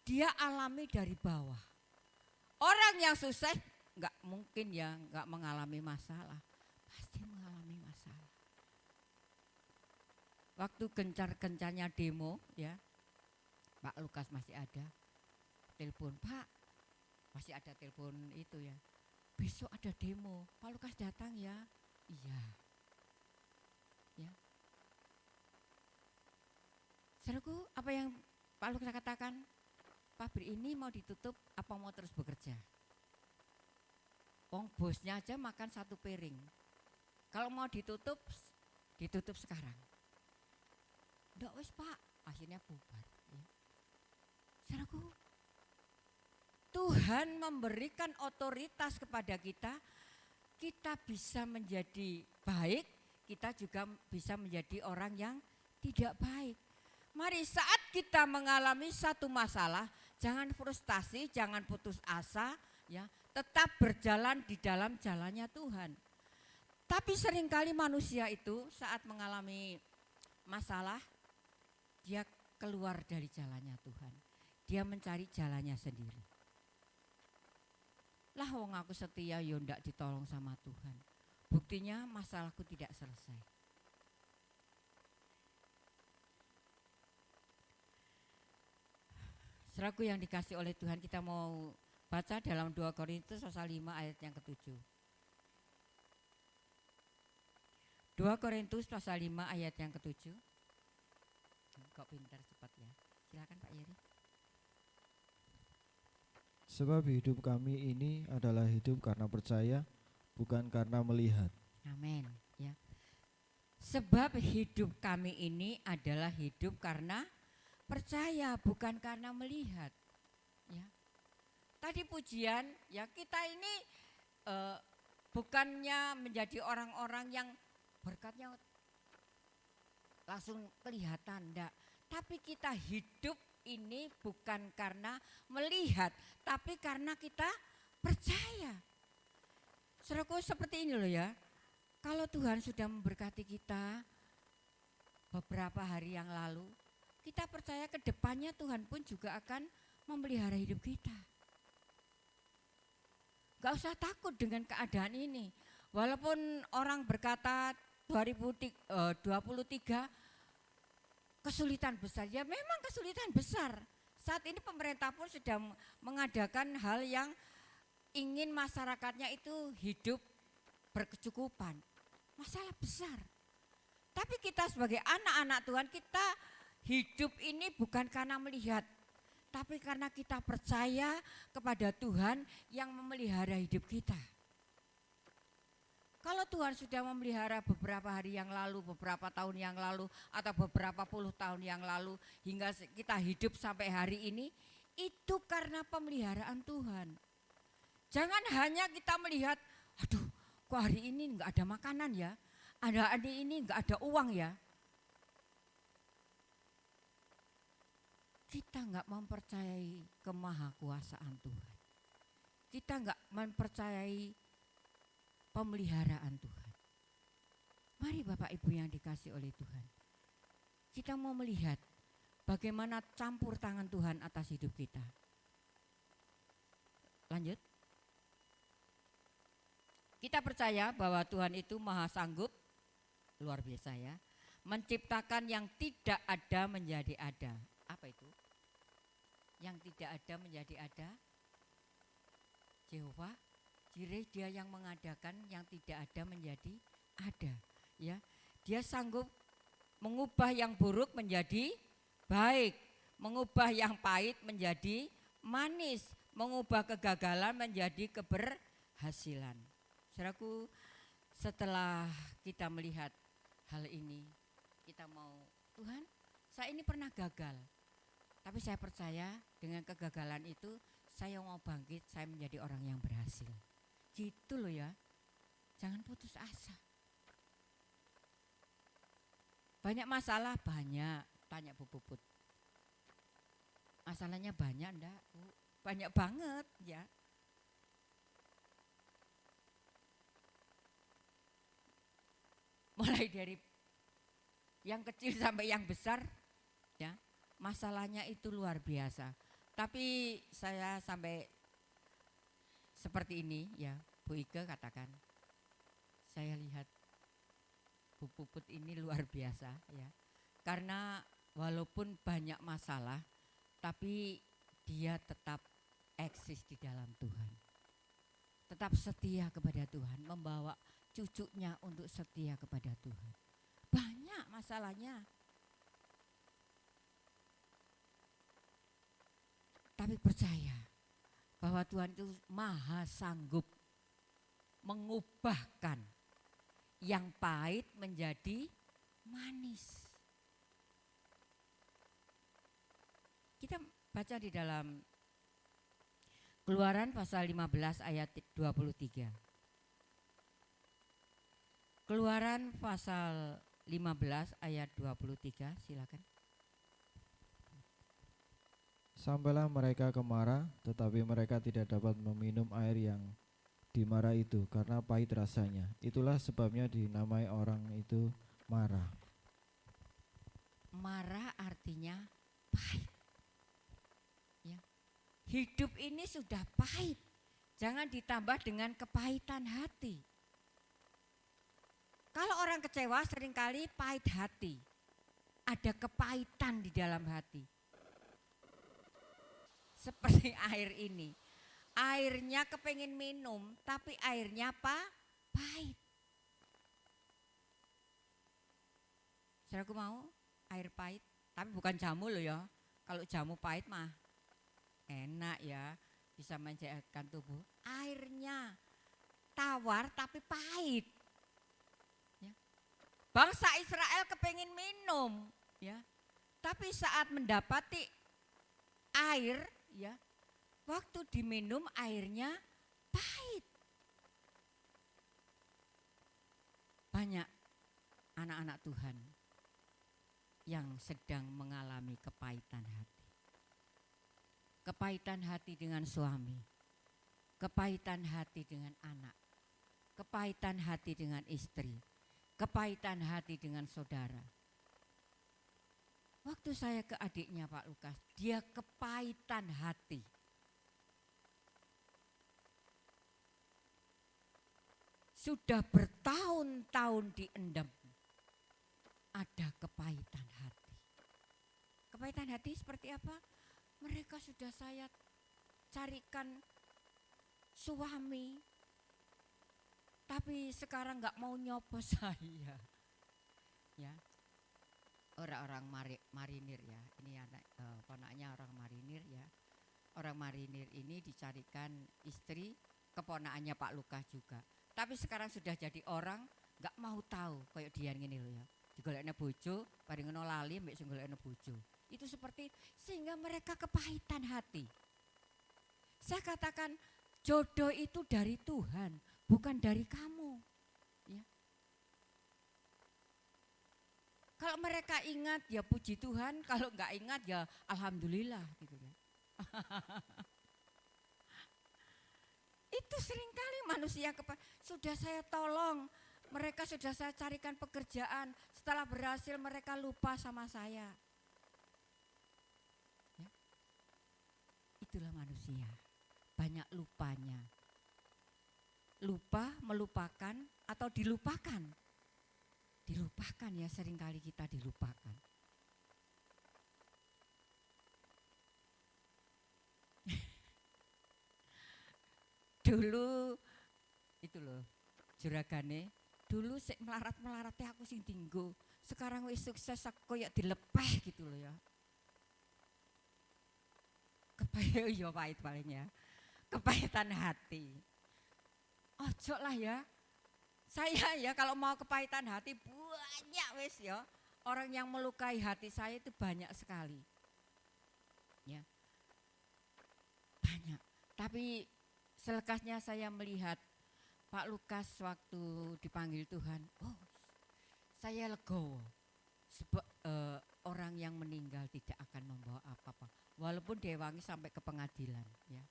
Dia alami dari bawah. Orang yang sukses enggak mungkin ya enggak mengalami masalah. Pasti mengalami masalah. Waktu gencar-gencarnya demo ya, Pak Lukas masih ada. Telepon, Pak, masih ada telepon itu ya. Besok ada demo, Pak Lukas datang ya. Iya. Ya. Saudaraku, apa yang Pak Lukas katakan? Pabrik ini mau ditutup apa mau terus bekerja? Wong bosnya aja makan 1 piring. Kalau mau ditutup, ditutup sekarang. Nggak wes Pak, akhirnya bubar. Ya. Saudaraku, Tuhan memberikan otoritas kepada kita, kita bisa menjadi baik, kita juga bisa menjadi orang yang tidak baik. Mari saat kita mengalami satu masalah, jangan frustasi, jangan putus asa, ya, tetap berjalan di dalam jalannya Tuhan. Tapi seringkali manusia itu saat mengalami masalah, dia keluar dari jalannya Tuhan. Dia mencari jalannya sendiri. Lah wong aku setia yo ndak ditolong sama Tuhan. Buktinya masalahku tidak selesai. Saudaraku yang dikasih oleh Tuhan, kita mau baca dalam 2 Korintus pasal 5 ayat yang ke-7. 2 Korintus pasal 5 ayat yang ke-7. Kok pintar cepat ya. Silakan Pak Yeri. Sebab hidup kami ini adalah hidup karena percaya, bukan karena melihat. Amin ya. Sebab hidup kami ini adalah hidup karena percaya, bukan karena melihat. Ya. Tadi pujian ya, kita ini bukannya menjadi orang-orang yang berkatnya langsung kelihatan, enggak. Tapi kita hidup ini bukan karena melihat, tapi karena kita percaya. Saudaraku, seperti ini loh ya. Kalau Tuhan sudah memberkati kita beberapa hari yang lalu, kita percaya ke depannya Tuhan pun juga akan memelihara hidup kita. Gak usah takut dengan keadaan ini. Walaupun orang berkata 2023 kesulitan besar, ya memang kesulitan besar. Saat ini pemerintah pun sedang mengadakan hal yang ingin masyarakatnya itu hidup berkecukupan. Masalah besar. Tapi kita sebagai anak-anak Tuhan, kita hidup ini bukan karena melihat, tapi karena kita percaya kepada Tuhan yang memelihara hidup kita. Kalau Tuhan sudah memelihara beberapa hari yang lalu, beberapa tahun yang lalu, atau beberapa puluh tahun yang lalu, hingga kita hidup sampai hari ini, itu karena pemeliharaan Tuhan. Jangan hanya kita melihat, aduh kok hari ini enggak ada makanan ya, hari ini enggak ada uang ya. Kita enggak mempercayai kemahakuasaan Tuhan. Kita enggak mempercayai pemeliharaan Tuhan. Mari Bapak Ibu yang dikasih oleh Tuhan, kita mau melihat bagaimana campur tangan Tuhan atas hidup kita. Lanjut. Kita percaya bahwa Tuhan itu maha sanggup, luar biasa ya, menciptakan yang tidak ada menjadi ada. Apa itu? Yang tidak ada menjadi ada. Jehovah Jireh, dia yang mengadakan yang tidak ada menjadi ada, ya. Dia sanggup mengubah yang buruk menjadi baik, mengubah yang pahit menjadi manis, mengubah kegagalan menjadi keberhasilan. Saudaraku, setelah kita melihat hal ini, kita mau, Tuhan, saya ini pernah gagal, tapi saya percaya dengan kegagalan itu saya mau bangkit, saya menjadi orang yang berhasil. Gitu loh ya, jangan putus asa. Banyak masalah, banyak, tanya Bu Puput. Masalahnya banyak enggak Bu? Banyak banget ya. Mulai dari yang kecil sampai yang besar ya, masalahnya itu luar biasa. Tapi saya sampai seperti ini ya, Bu Ike katakan, saya lihat Bu Puput ini luar biasa ya. Karena walaupun banyak masalah, tapi dia tetap eksis di dalam Tuhan. Tetap setia kepada Tuhan, membawa cucunya untuk setia kepada Tuhan. Banyak masalahnya. Tapi percaya bahwa Tuhan itu maha sanggup mengubahkan yang pahit menjadi manis. Kita baca di dalam Keluaran pasal 15 ayat 23. Keluaran pasal 15 ayat 23, silakan. Sampailah mereka ke Mara, tetapi mereka tidak dapat meminum air yang di marah itu karena pahit rasanya. Itulah sebabnya dinamai orang itu marah. Marah artinya pahit. Ya. Hidup ini sudah pahit. Jangan ditambah dengan kepahitan hati. Kalau orang kecewa seringkali pahit hati. Ada kepahitan di dalam hati. Seperti air ini. Airnya kepengin minum, tapi airnya pahit. Saudaraku mau air pahit, tapi bukan jamu loh ya. Kalau jamu pahit mah enak ya, bisa menyehatkan tubuh. Airnya tawar tapi pahit. Ya. Bangsa Israel kepengin minum, ya. Tapi saat mendapati air, ya, waktu diminum airnya pahit. Banyak anak-anak Tuhan yang sedang mengalami kepahitan hati. Kepahitan hati dengan suami, kepahitan hati dengan anak, kepahitan hati dengan istri, kepahitan hati dengan saudara. Waktu saya ke adiknya Pak Lukas, dia kepahitan hati. Sudah bertahun-tahun diendam. Ada kepahitan hati. Kepahitan hati seperti apa? Mereka sudah saya carikan suami, tapi sekarang nggak mau nyopos saya. Ya, orang-orang marinir ya, ini anak ponaknya orang marinir ya. Orang marinir ini dicarikan istri, keponakannya Pak Lukas juga. Tapi sekarang sudah jadi orang nggak mau tahu kayak dia ngene lho ya. Digolekne bojo, bareng ngono lali mbek sing golekne bojo. Itu seperti sehingga mereka kepahitan hati. Saya katakan jodoh itu dari Tuhan, bukan dari kamu. Ya. Kalau mereka ingat ya puji Tuhan, kalau enggak ingat ya alhamdulillah gitu ya. Itu seringkali manusia sudah saya tolong, mereka sudah saya carikan pekerjaan, setelah berhasil mereka lupa sama saya. Ya. Itulah manusia, banyak lupanya. Lupa, melupakan atau dilupakan. Dilupakan ya, seringkali kita dilupakan. Dulu itu loh juragane, dulu sik melarat-melarate aku sing tinggo, sekarang wis sukses aku koyo dilepeh gitu loh ya. Kepahitan ya pahit paling ya. Kepahitan hati. Ojo lah ya. Saya ya kalau mau kepahitan hati banyak wis ya. Orang yang melukai hati saya itu banyak sekali. Ya. Banyak. Tapi selekasnya saya melihat Pak Lukas waktu dipanggil Tuhan, oh saya legowo. Sebab orang yang meninggal tidak akan membawa apa-apa. Walaupun Dewangi sampai ke pengadilan, ya,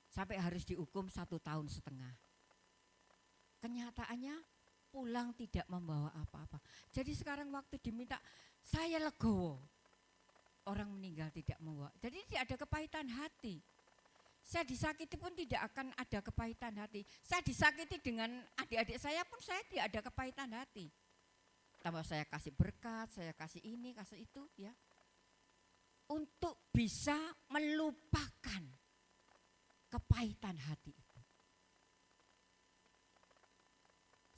sampai harus dihukum 1,5 tahun. Kenyataannya pulang tidak membawa apa-apa. Jadi sekarang waktu diminta, saya legowo. Orang meninggal tidak membawa. Jadi tidak ada kepahitan hati. Saya disakiti pun tidak akan ada kepahitan hati. Saya disakiti dengan adik-adik saya pun saya tidak ada kepahitan hati. Tambah saya kasih berkat, saya kasih ini, kasih itu ya. Untuk bisa melupakan kepahitan hati itu.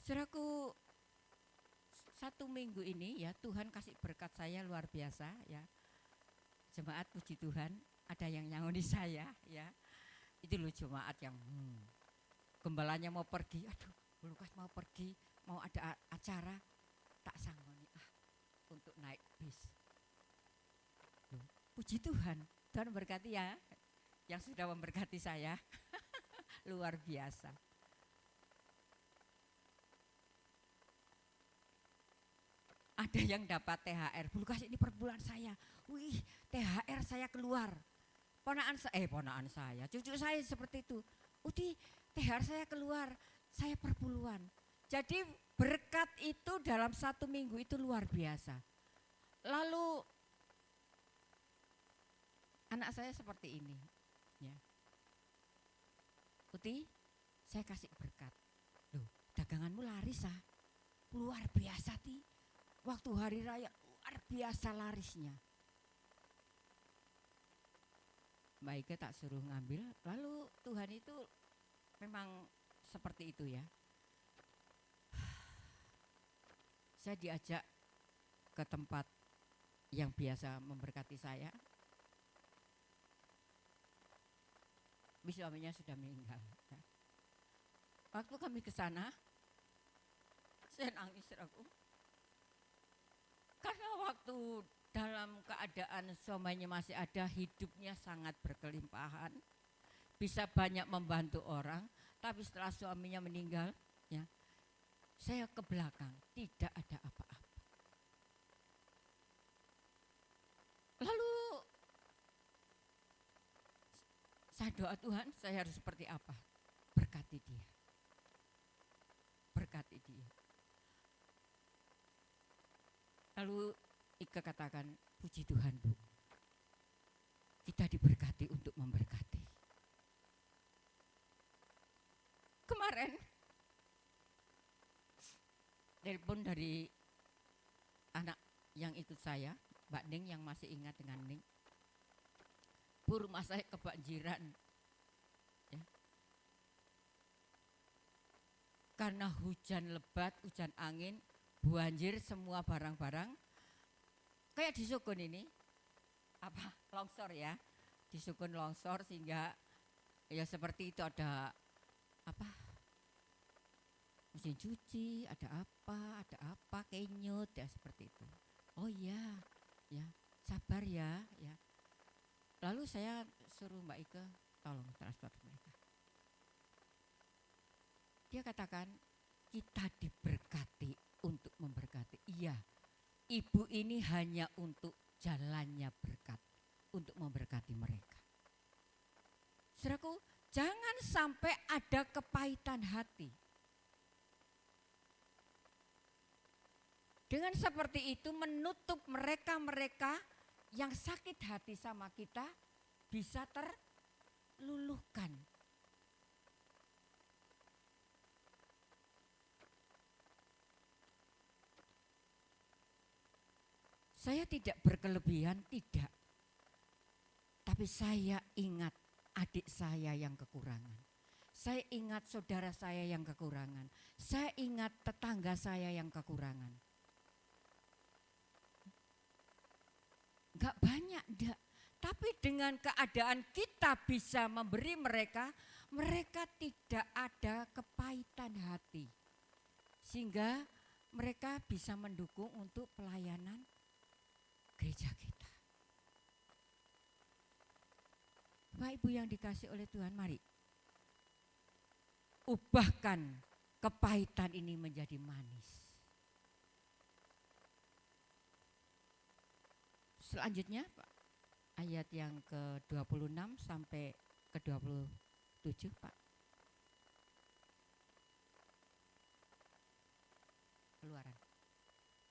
Saudaraku, 1 minggu ini ya Tuhan kasih berkat saya luar biasa ya. Jemaat puji Tuhan, ada yang nyangoni saya ya. Itu loh jemaat yang gembalanya mau pergi, aduh Lukas mau pergi, mau ada acara, tak sanggoni untuk naik bis. Loh, puji Tuhan, Tuhan berkati ya, yang sudah memberkati saya, luar biasa. Ada yang dapat THR, Lukas ini per bulan saya, wih THR saya keluar. Ponakan saya, cucu saya seperti itu. Uti THR saya keluar, saya perpuluhan. Jadi berkat itu dalam 1 minggu itu luar biasa. Lalu anak saya seperti ini, ya. Uti, saya kasih berkat. Loh, daganganmu laris ah. Luar biasa Ti. Waktu hari raya luar biasa larisnya. Baiknya tak suruh ngambil, lalu Tuhan itu memang seperti itu ya. Saya diajak ke tempat yang biasa memberkati saya. Suaminya sudah meninggal. Ya. Waktu kami ke sana, saya nangis aku. Karena waktu dalam keadaan suaminya masih ada, hidupnya sangat berkelimpahan, bisa banyak membantu orang, tapi setelah suaminya meninggal, ya, saya ke belakang, tidak ada apa-apa. Lalu saya doa, Tuhan, saya harus seperti apa? Berkati dia. Berkati dia. Lalu Ika katakan, puji Tuhan Bu, kita diberkati untuk memberkati. Kemarin telepon dari anak yang ikut saya, Mbak Ning yang masih ingat dengan Ning. Bu, rumah saya kebanjiran. Ya. Karena hujan lebat, hujan angin, banjir semua barang-barang. Kayak di Sukun ini, longsor ya. Di Sukun longsor sehingga ya seperti itu, ada mesin cuci, ada apa, kenyut ya seperti itu. Oh iya, ya sabar ya. Lalu saya suruh Mbak Ike tolong transport mereka. Dia katakan kita diberkati untuk memberkati. Iya, ibu ini hanya untuk jalannya berkat, untuk memberkati mereka. Saudaraku, jangan sampai ada kepahitan hati. Dengan seperti itu menutup mereka-mereka yang sakit hati sama kita bisa terluluhkan. Saya tidak berkelebihan, tidak. Tapi saya ingat adik saya yang kekurangan. Saya ingat saudara saya yang kekurangan. Saya ingat tetangga saya yang kekurangan. Enggak banyak, enggak. Tapi dengan keadaan kita bisa memberi mereka, mereka tidak ada kepahitan hati. Sehingga mereka bisa mendukung untuk pelayanan gereja kita. Bapak Ibu yang dikasih oleh Tuhan, mari ubahkan kepahitan ini menjadi manis. Selanjutnya Pak, ayat yang ke-26 sampai ke-27 Pak.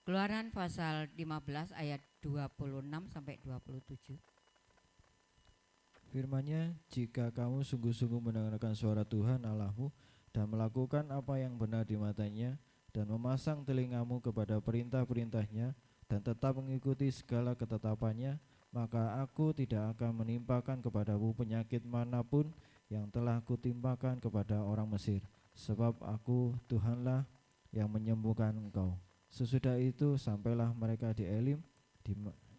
Keluaran pasal 15 ayat 26 sampai 27. Firman-Nya, jika kamu sungguh-sungguh mendengarkan suara Tuhan Allahmu dan melakukan apa yang benar di matanya dan memasang telingamu kepada perintah-perintahnya dan tetap mengikuti segala ketetapannya, maka aku tidak akan menimpakan kepadamu penyakit manapun yang telah kutimpakan kepada orang Mesir, sebab aku Tuhanlah yang menyembuhkan engkau. Sesudah itu sampailah mereka di Elim,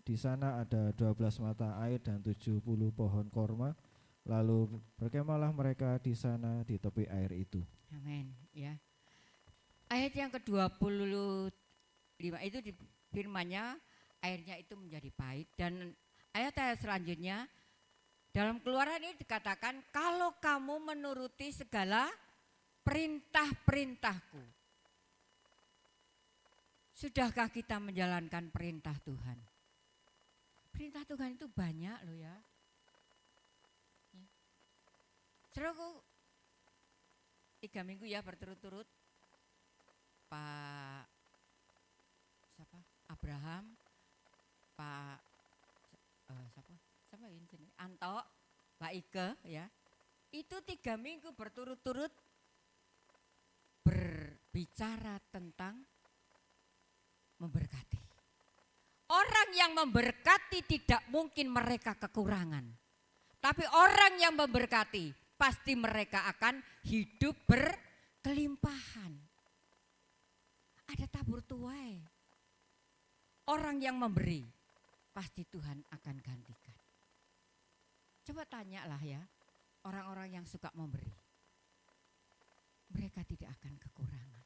di sana ada 12 mata air dan 70 pohon korma, lalu berkemahlah mereka di sana di tepi air itu. Amin. Ya. Ayat yang ke-25 itu di firman-Nya, airnya itu menjadi pahit, dan ayat-ayat selanjutnya dalam Keluaran ini dikatakan kalau kamu menuruti segala perintah-perintahku. Sudahkah kita menjalankan perintah Tuhan? Perintah Tuhan itu banyak loh ya. Saudaraku, 3 minggu ya berturut-turut. Pak siapa? Abraham, Pak siapa ini jenis? Anto, Pak Ike ya. Itu 3 minggu berturut-turut berbicara tentang memberkati. Orang yang memberkati tidak mungkin mereka kekurangan. Tapi orang yang memberkati pasti mereka akan hidup berkelimpahan. Ada tabur tuai. Orang yang memberi pasti Tuhan akan gantikan. Coba tanyalah ya, orang-orang yang suka memberi. Mereka tidak akan kekurangan.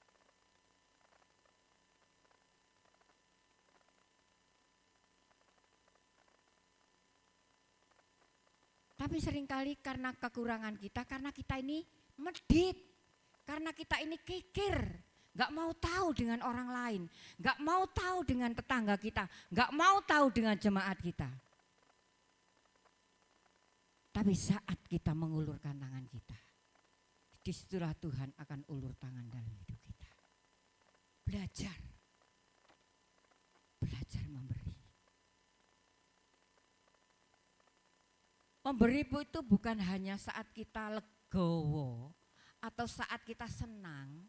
Tapi seringkali karena kekurangan kita, karena kita ini medit, karena kita ini kikir, gak mau tahu dengan orang lain, gak mau tahu dengan tetangga kita, gak mau tahu dengan jemaat kita. Tapi saat kita mengulurkan tangan kita, disitulah Tuhan akan ulur tangan dalam hidup kita. Belajar memberi. Memberi itu bukan hanya saat kita legowo, atau saat kita senang,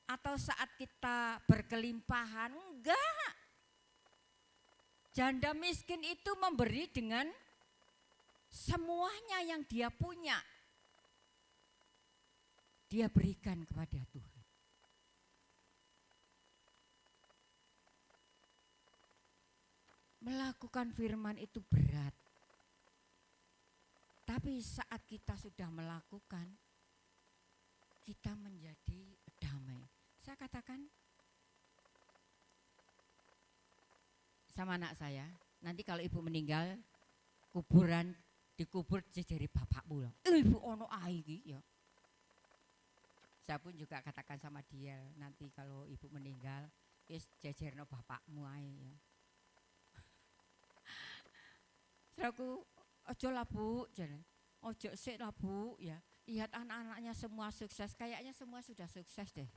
atau saat kita berkelimpahan, enggak. Janda miskin itu memberi dengan semuanya yang dia punya. Dia berikan kepada Tuhan. Melakukan firman itu berat. Tapi saat kita sudah melakukan, kita menjadi damai. Saya katakan sama anak saya, nanti kalau ibu meninggal, kuburan dikubur dari bapakmu. Ibu ono aiki ya. Saya pun juga katakan sama dia, nanti kalau ibu meninggal, wis jejerno bapakmu ae ya. Saudaraku, ojo lah Bu, ojo sik lah Bu ya. Lihat anak-anaknya semua sukses, kayaknya semua sudah sukses deh.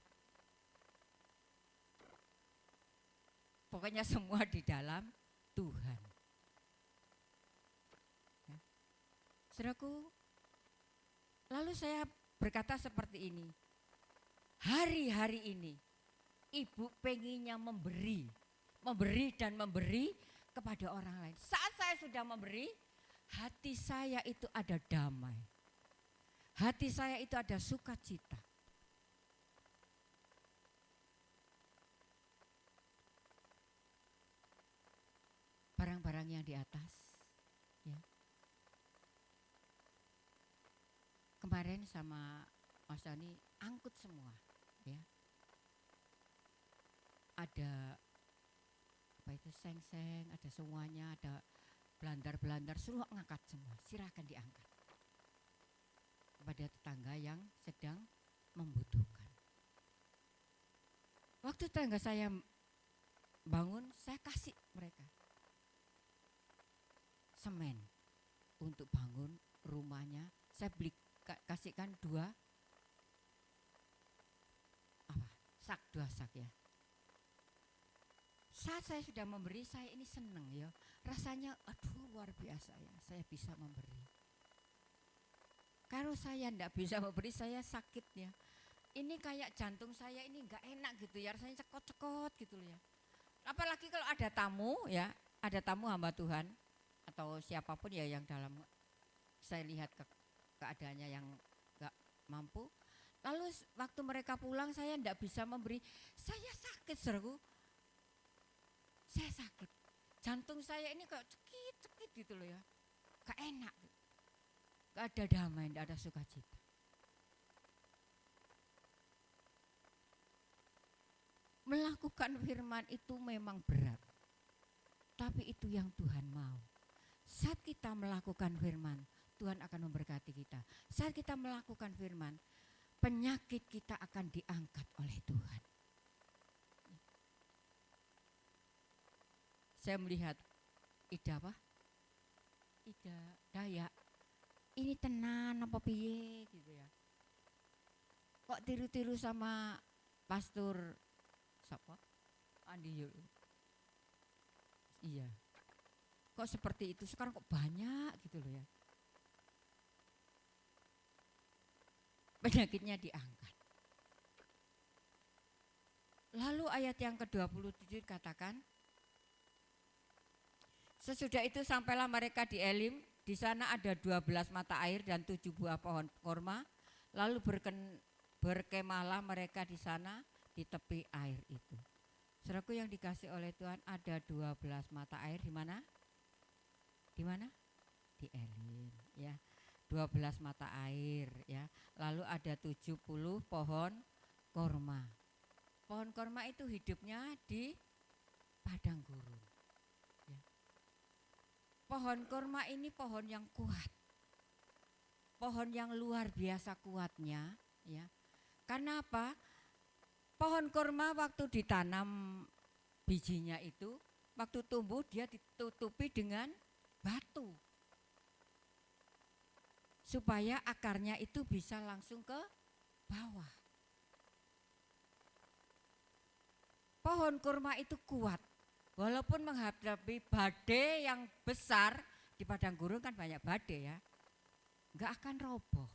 Pokoknya semua di dalam Tuhan. Ya. Saudaraku, lalu saya berkata seperti ini. Hari-hari ini ibu pengennya memberi dan memberi kepada orang lain. Saat saya sudah memberi, hati saya itu ada damai. Hati saya itu ada sukacita. Barang-barang yang di atas, ya. Kemarin sama Mas Dani angkut semua, ya. Ada apa itu seng-seng, ada semuanya, ada belandar-belandar, suruh ngangkat semua, silakan diangkat kepada tetangga yang sedang membutuhkan. Waktu tetangga saya bangun, saya kasih mereka semen untuk bangun rumahnya. Saya beli kasihkan dua sak ya. Saat saya sudah memberi, saya ini senang ya. Rasanya aduh luar biasa ya, saya bisa memberi. Kalau saya enggak bisa memberi, saya sakit ya. Ini kayak jantung saya ini enggak enak gitu ya, rasanya cekot-cekot gitu ya. Apalagi kalau ada tamu ya, ada tamu hamba Tuhan atau siapapun ya yang dalam saya lihat keadaannya yang enggak mampu. Lalu waktu mereka pulang saya enggak bisa memberi, saya sakit saudaraku. Saya sakit. Jantung saya ini kayak cekit-cekit gitu loh ya. Gak enak. Gak ada damai, gak ada sukacita. Melakukan firman itu memang berat. Tapi itu yang Tuhan mau. Saat kita melakukan firman, Tuhan akan memberkati kita. Saat kita melakukan firman, penyakit kita akan diangkat oleh Tuhan. Saya melihat Ida Dayak. Ini tenan apa piye gitu ya. kok tiru-tiru sama pastor siapa? Andi Yul. Iya. Kok seperti itu sekarang kok banyak gitu loh ya. Penyakitnya diangkat. Lalu ayat yang ke-27 katakan, sesudah itu sampailah mereka di Elim, di sana ada 12 mata air dan 7 buah pohon korma, lalu berkemahlah mereka di sana di tepi air itu. Saudaraku yang dikasih oleh Tuhan, ada 12 mata air di mana? Di mana? Di Elim, ya. 12 mata air, ya. Lalu ada 70 pohon korma. Pohon korma itu hidupnya di padang gurun. Ya. Pohon korma ini pohon yang kuat. Pohon yang luar biasa kuatnya, ya. Karena apa? Pohon korma waktu ditanam bijinya itu, waktu tumbuh dia ditutupi dengan batu. Supaya akarnya itu bisa langsung ke bawah. Pohon kurma itu kuat, walaupun menghadapi badai yang besar, di padang gurun kan banyak badai ya, nggak akan roboh.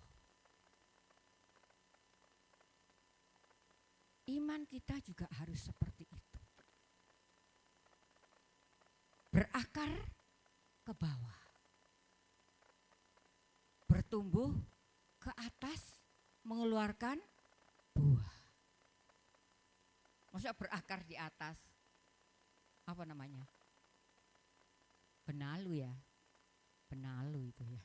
Iman kita juga harus seperti itu. Berakar ke bawah. Bertumbuh ke atas, mengeluarkan buah. Maksudnya berakar di atas, apa namanya? Benalu ya, benalu itu ya.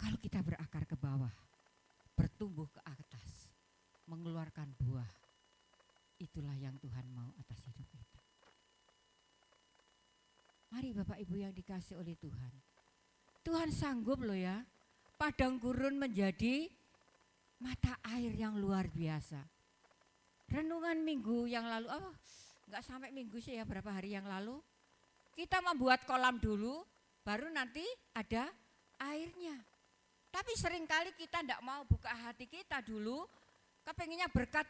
Kalau kita berakar ke bawah, bertumbuh ke atas, mengeluarkan buah, itulah yang Tuhan mau atas hidup kita. Mari Bapak Ibu yang dikasih oleh Tuhan. Tuhan sanggup loh ya, padang gurun menjadi mata air yang luar biasa. Renungan minggu yang lalu, enggak sampai minggu sih ya, berapa hari yang lalu, kita membuat kolam dulu, baru nanti ada airnya. Tapi seringkali kita enggak mau buka hati kita dulu, kepengennya berkat,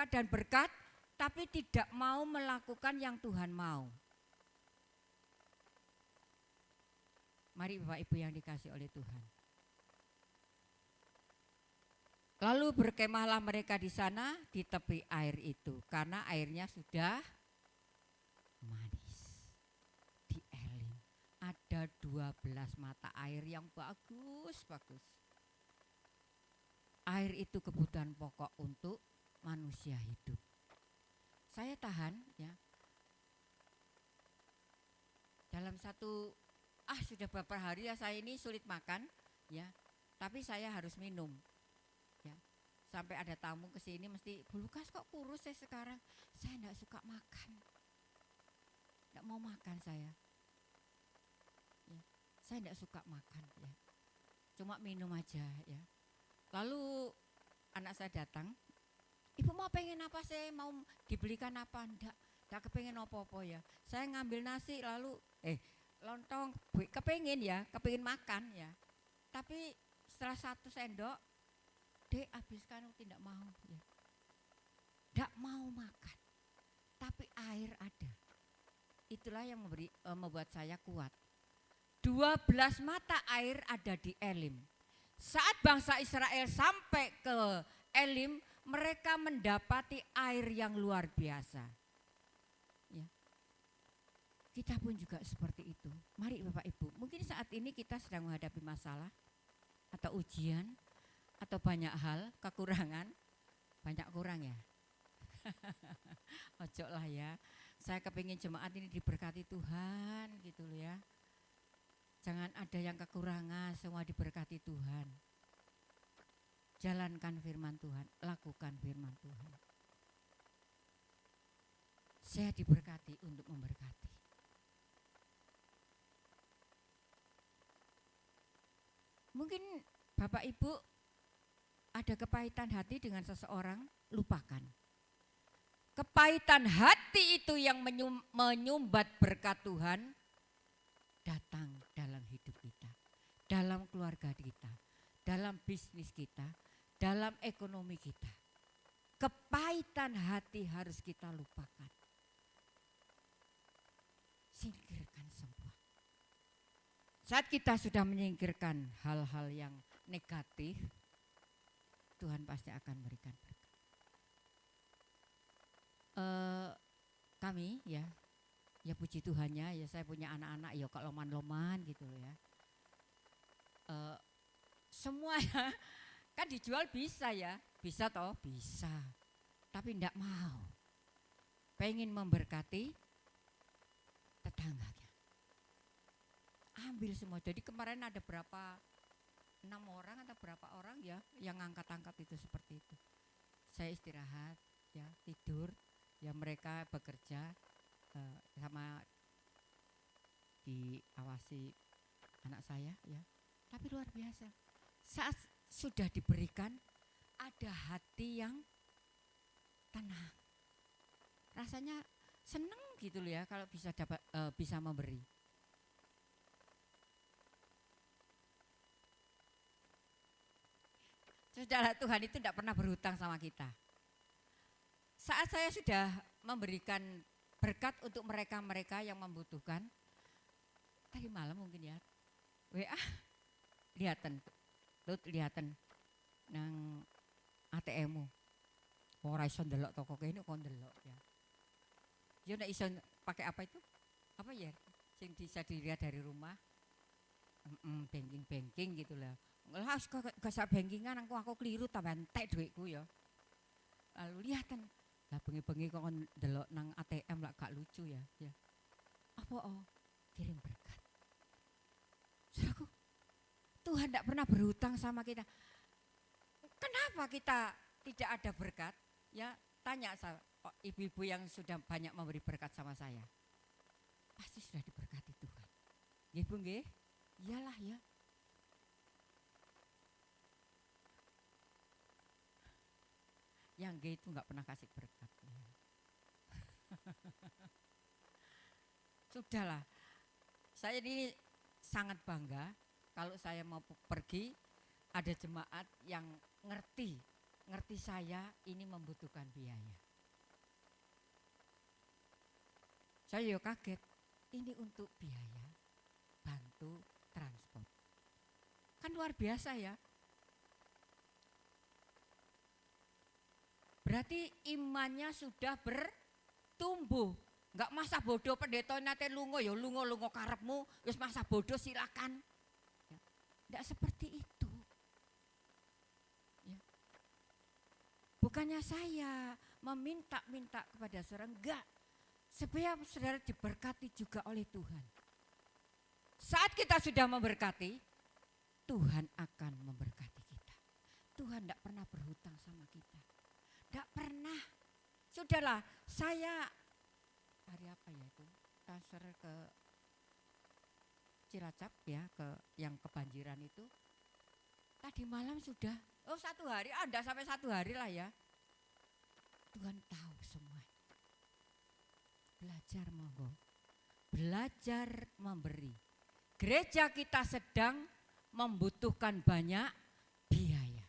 dan berkat, tapi tidak mau melakukan yang Tuhan mau. Mari Bapak Ibu yang dikasih oleh Tuhan. Lalu berkemahlah mereka di sana di tepi air itu, karena airnya sudah manis. Di Elim ada 12 mata air yang bagus. Air itu kebutuhan pokok untuk manusia hidup. Saya tahan ya. Dalam sudah beberapa hari ya saya ini sulit makan ya, tapi saya harus minum. Ya. Sampai ada tamu ke sini mesti, Bu Lukas kok kurus saya sekarang? Saya enggak suka makan. Enggak mau makan saya. Ya. Saya enggak suka makan ya. Cuma minum aja ya. Lalu anak saya datang, Ibu mau pengen apa, saya mau dibelikan apa? Enggak kepengen apa-apa ya. Saya ngambil nasi lalu lontong, kepengen makan ya. Tapi setelah 1 sendok, Dek habiskan, tidak mau ya. Tidak mau makan. Tapi air ada. Itulah yang membuat saya kuat. 12 mata air ada di Elim. Saat bangsa Israel sampai ke Elim, mereka mendapati air yang luar biasa. Ya. Kita pun juga seperti itu. Mari Bapak Ibu, mungkin saat ini kita sedang menghadapi masalah atau ujian atau banyak hal, kekurangan, banyak kurang ya. Ojo lah ya. Saya kepingin jemaat ini diberkati Tuhan gitu loh ya. Jangan ada yang kekurangan, semua diberkati Tuhan. Jalankan firman Tuhan, lakukan firman Tuhan. Saya diberkati untuk memberkati. Mungkin Bapak Ibu ada kepahitan hati dengan seseorang, lupakan. Kepahitan hati itu yang menyumbat berkat Tuhan datang dalam hidup kita, dalam keluarga kita, dalam bisnis kita, dalam ekonomi kita. Kepahitan hati harus kita lupakan. Singkirkan semua. Saat kita sudah menyingkirkan hal-hal yang negatif, Tuhan pasti akan berikan berkat. Kami ya puji Tuhannya ya, saya punya anak-anak ya kok loman-loman gitu loh ya. Semuanya kan dijual bisa ya, bisa toh bisa, tapi enggak mau. Pengen memberkati tetangganya. Ambil semua. Jadi kemarin ada berapa 6 orang atau berapa orang ya yang angkat-angkat itu seperti itu. Saya istirahat ya, tidur ya, mereka bekerja sama diawasi anak saya ya. Tapi luar biasa. Saat sudah diberikan ada hati yang tenang. Rasanya senang gitu loh ya kalau bisa dapat bisa memberi. Saudara, Tuhan itu tidak pernah berhutang sama kita. Saat saya sudah memberikan berkat untuk mereka-mereka yang membutuhkan, tadi malam mungkin ya, WA, lihatan nang ATM-mu. Ora iso ndelok toko kene kok ndelok ya. Yo nek iso pakai apa itu? Apa ya? Sing bisa dilihat dari rumah. Banking gitu lah. Lah gak sak bankingan aku keliru tambah entek dhuwitku ya. Lalu lihatan. Lah bengi-bengi kok ndelok nang ATM lah gak lucu ya. Ya. Apa kirim berkat. Saudaraku, Tuhan tidak pernah berhutang sama kita. Kenapa kita tidak ada berkat? Ya, tanya ibu-ibu yang sudah banyak memberi berkat sama saya. Pasti sudah diberkati Tuhan. Nggih, Bu, nggih? Iyalah ya. Yang nggih itu enggak pernah kasih berkat. Sudahlah. Saya ini sangat bangga kalau saya mau pergi ada jemaat yang ngerti saya ini membutuhkan biaya. Saya kaget, ini untuk biaya bantu transport. Kan luar biasa ya. Berarti imannya sudah bertumbuh. Enggak masa bodoh pendeta nate lungo ya lungo karepmu, wis masa bodoh silakan. Ya. Enggak seperti itu. Ya. Bukannya saya meminta-minta kepada saudara, enggak. Supaya saudara diberkati juga oleh Tuhan. Saat kita sudah memberkati, Tuhan akan memberkati kita. Tuhan tidak pernah berhutang sama kita. Tidak pernah. Sudahlah, saya hari apa ya itu? Transfer ke Cilacap ya, ke yang kebanjiran itu. Tadi malam sudah, 1 hari, Anda sampai 1 hari lah ya. Tuhan tahu semua. Belajar monggo. Belajar memberi. Gereja kita sedang membutuhkan banyak biaya.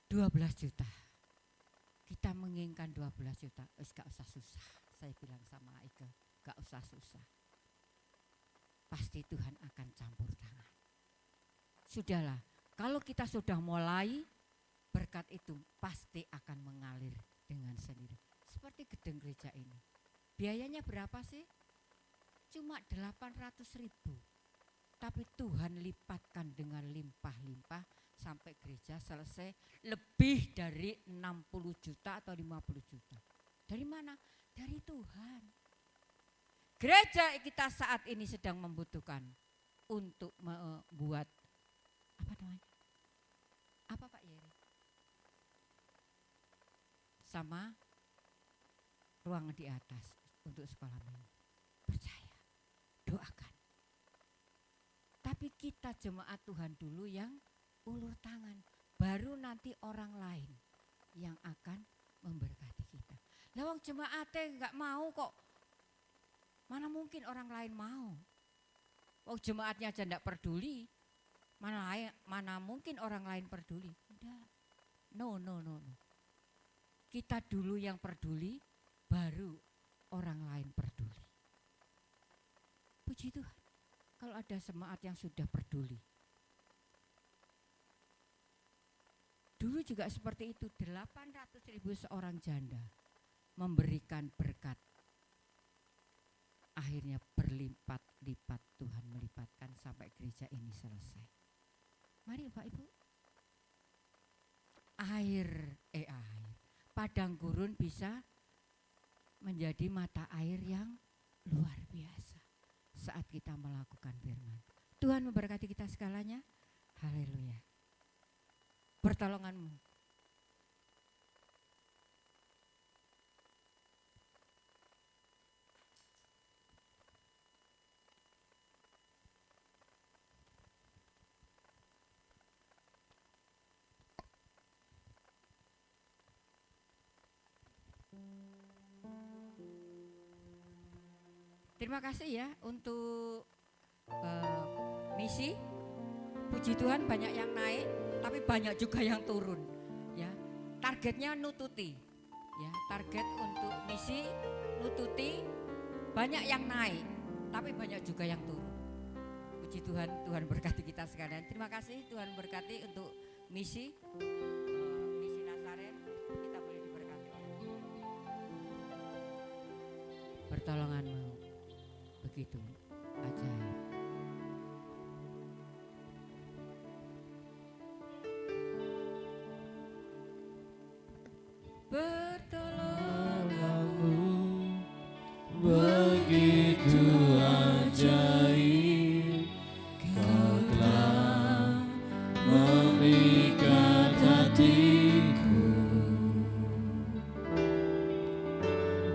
12 juta. Kita menginginkan 12 juta. Gak usah susah. Saya bilang sama Ike, gak usah susah. Pasti Tuhan akan campur tangan. Sudahlah, kalau kita sudah mulai, berkat itu pasti akan mengalir dengan sendiri. Seperti gedung gereja ini. Biayanya berapa sih? Cuma 800.000. Tapi Tuhan lipatkan dengan limpah-limpah sampai gereja selesai lebih dari 60 juta atau 50 juta. Dari mana? Dari Tuhan. Gereja kita saat ini sedang membutuhkan untuk membuat apa namanya? Apa Pak Yeri? Sama ruang di atas untuk sekolah minggu. Percaya, doakan. Tapi kita jemaat Tuhan dulu yang ulur tangan. Baru nanti orang lain yang akan memberkati kita. Lah wong jemaatnya enggak mau kok. Mana mungkin orang lain mau. Wong jemaatnya aja enggak peduli. Mana mungkin orang lain peduli? Enggak. No. Kita dulu yang peduli, baru orang lain peduli. Puji Tuhan, kalau ada jemaat yang sudah peduli. Dulu juga seperti itu, 800.000 seorang janda memberikan berkat. Akhirnya berlipat-lipat Tuhan melipatkan sampai gereja ini selesai. Mari Bapak Ibu. Air, padang gurun bisa menjadi mata air yang luar biasa saat kita melakukan firman. Tuhan memberkati kita segalanya. Haleluya. Pertolonganmu. Terima kasih ya untuk misi. Puji Tuhan banyak yang naik, tapi banyak juga yang turun. Ya, targetnya nututi. Ya, target untuk misi nututi, banyak yang naik, tapi banyak juga yang turun. Puji Tuhan, Tuhan berkati kita sekalian. Terima kasih Tuhan berkati untuk misi Nazaret. Kita boleh diberkati oleh Tuhan. Pertolonganmu begitu ajaib. Pertolonganmu begitu ajaib, Kau telah memikat hatiku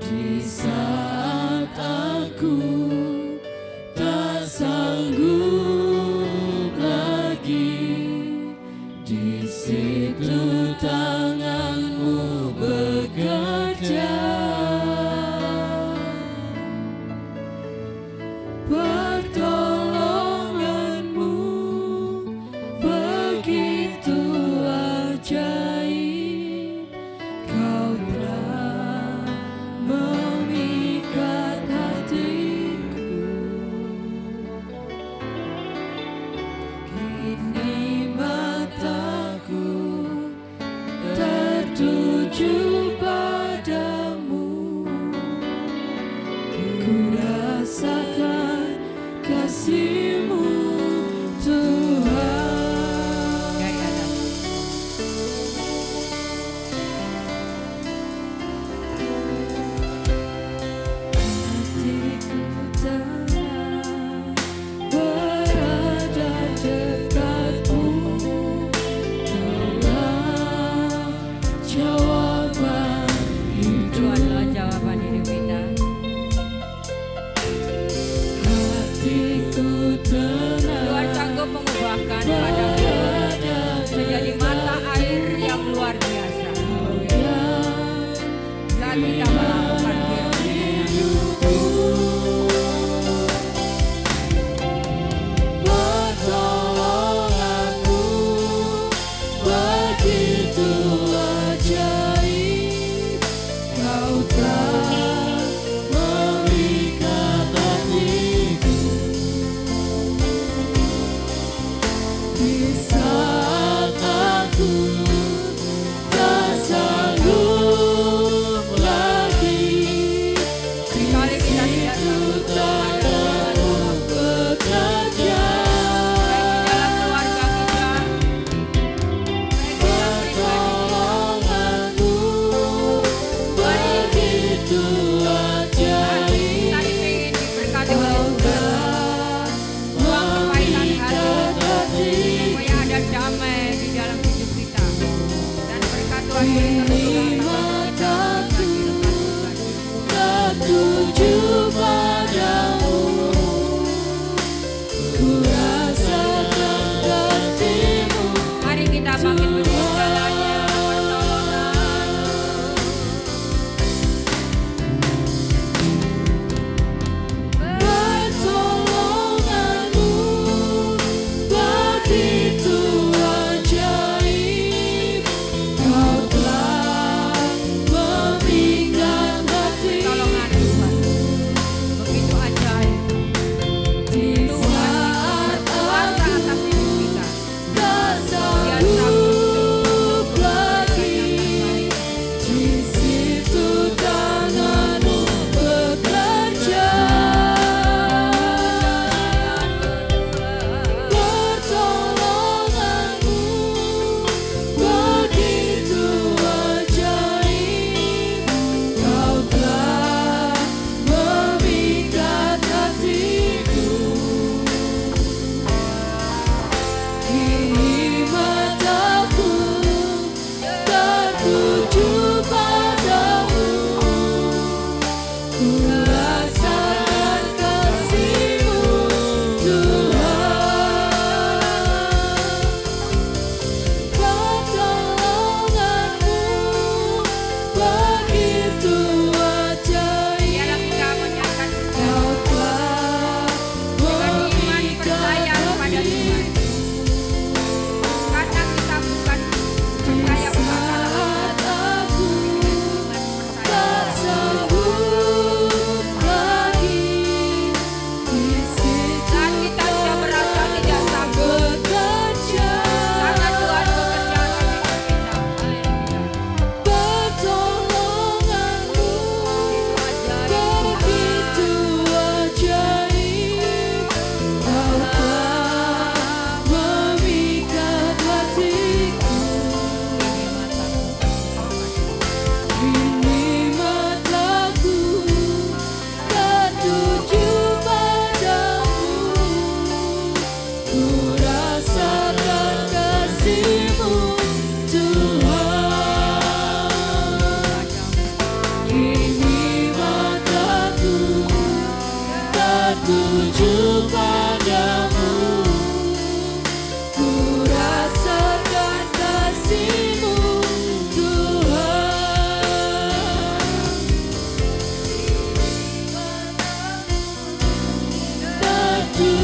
di saat aku tak sanggup lagi. Di situ tanganmu bekerja, pertolonganmu begitu ajaib, Kau telah memikat hatiku. Kini mataku tertuju padamu, ku rasakan kasih-Mu Tuhan. Dari atas. Hatiku tenang berada dekat-Mu, Kaulah jawaban hidup. Tuhanlah jawaban hidup kita. Hatiku tenang Tuhan sanggup mengubahkan padang gurun menjadi mata air yang luar biasa. Saat kita melakukan pertolonganmu begitu ajaib, Kau telah memikat hatiku di saat aku tak sanggup lagi.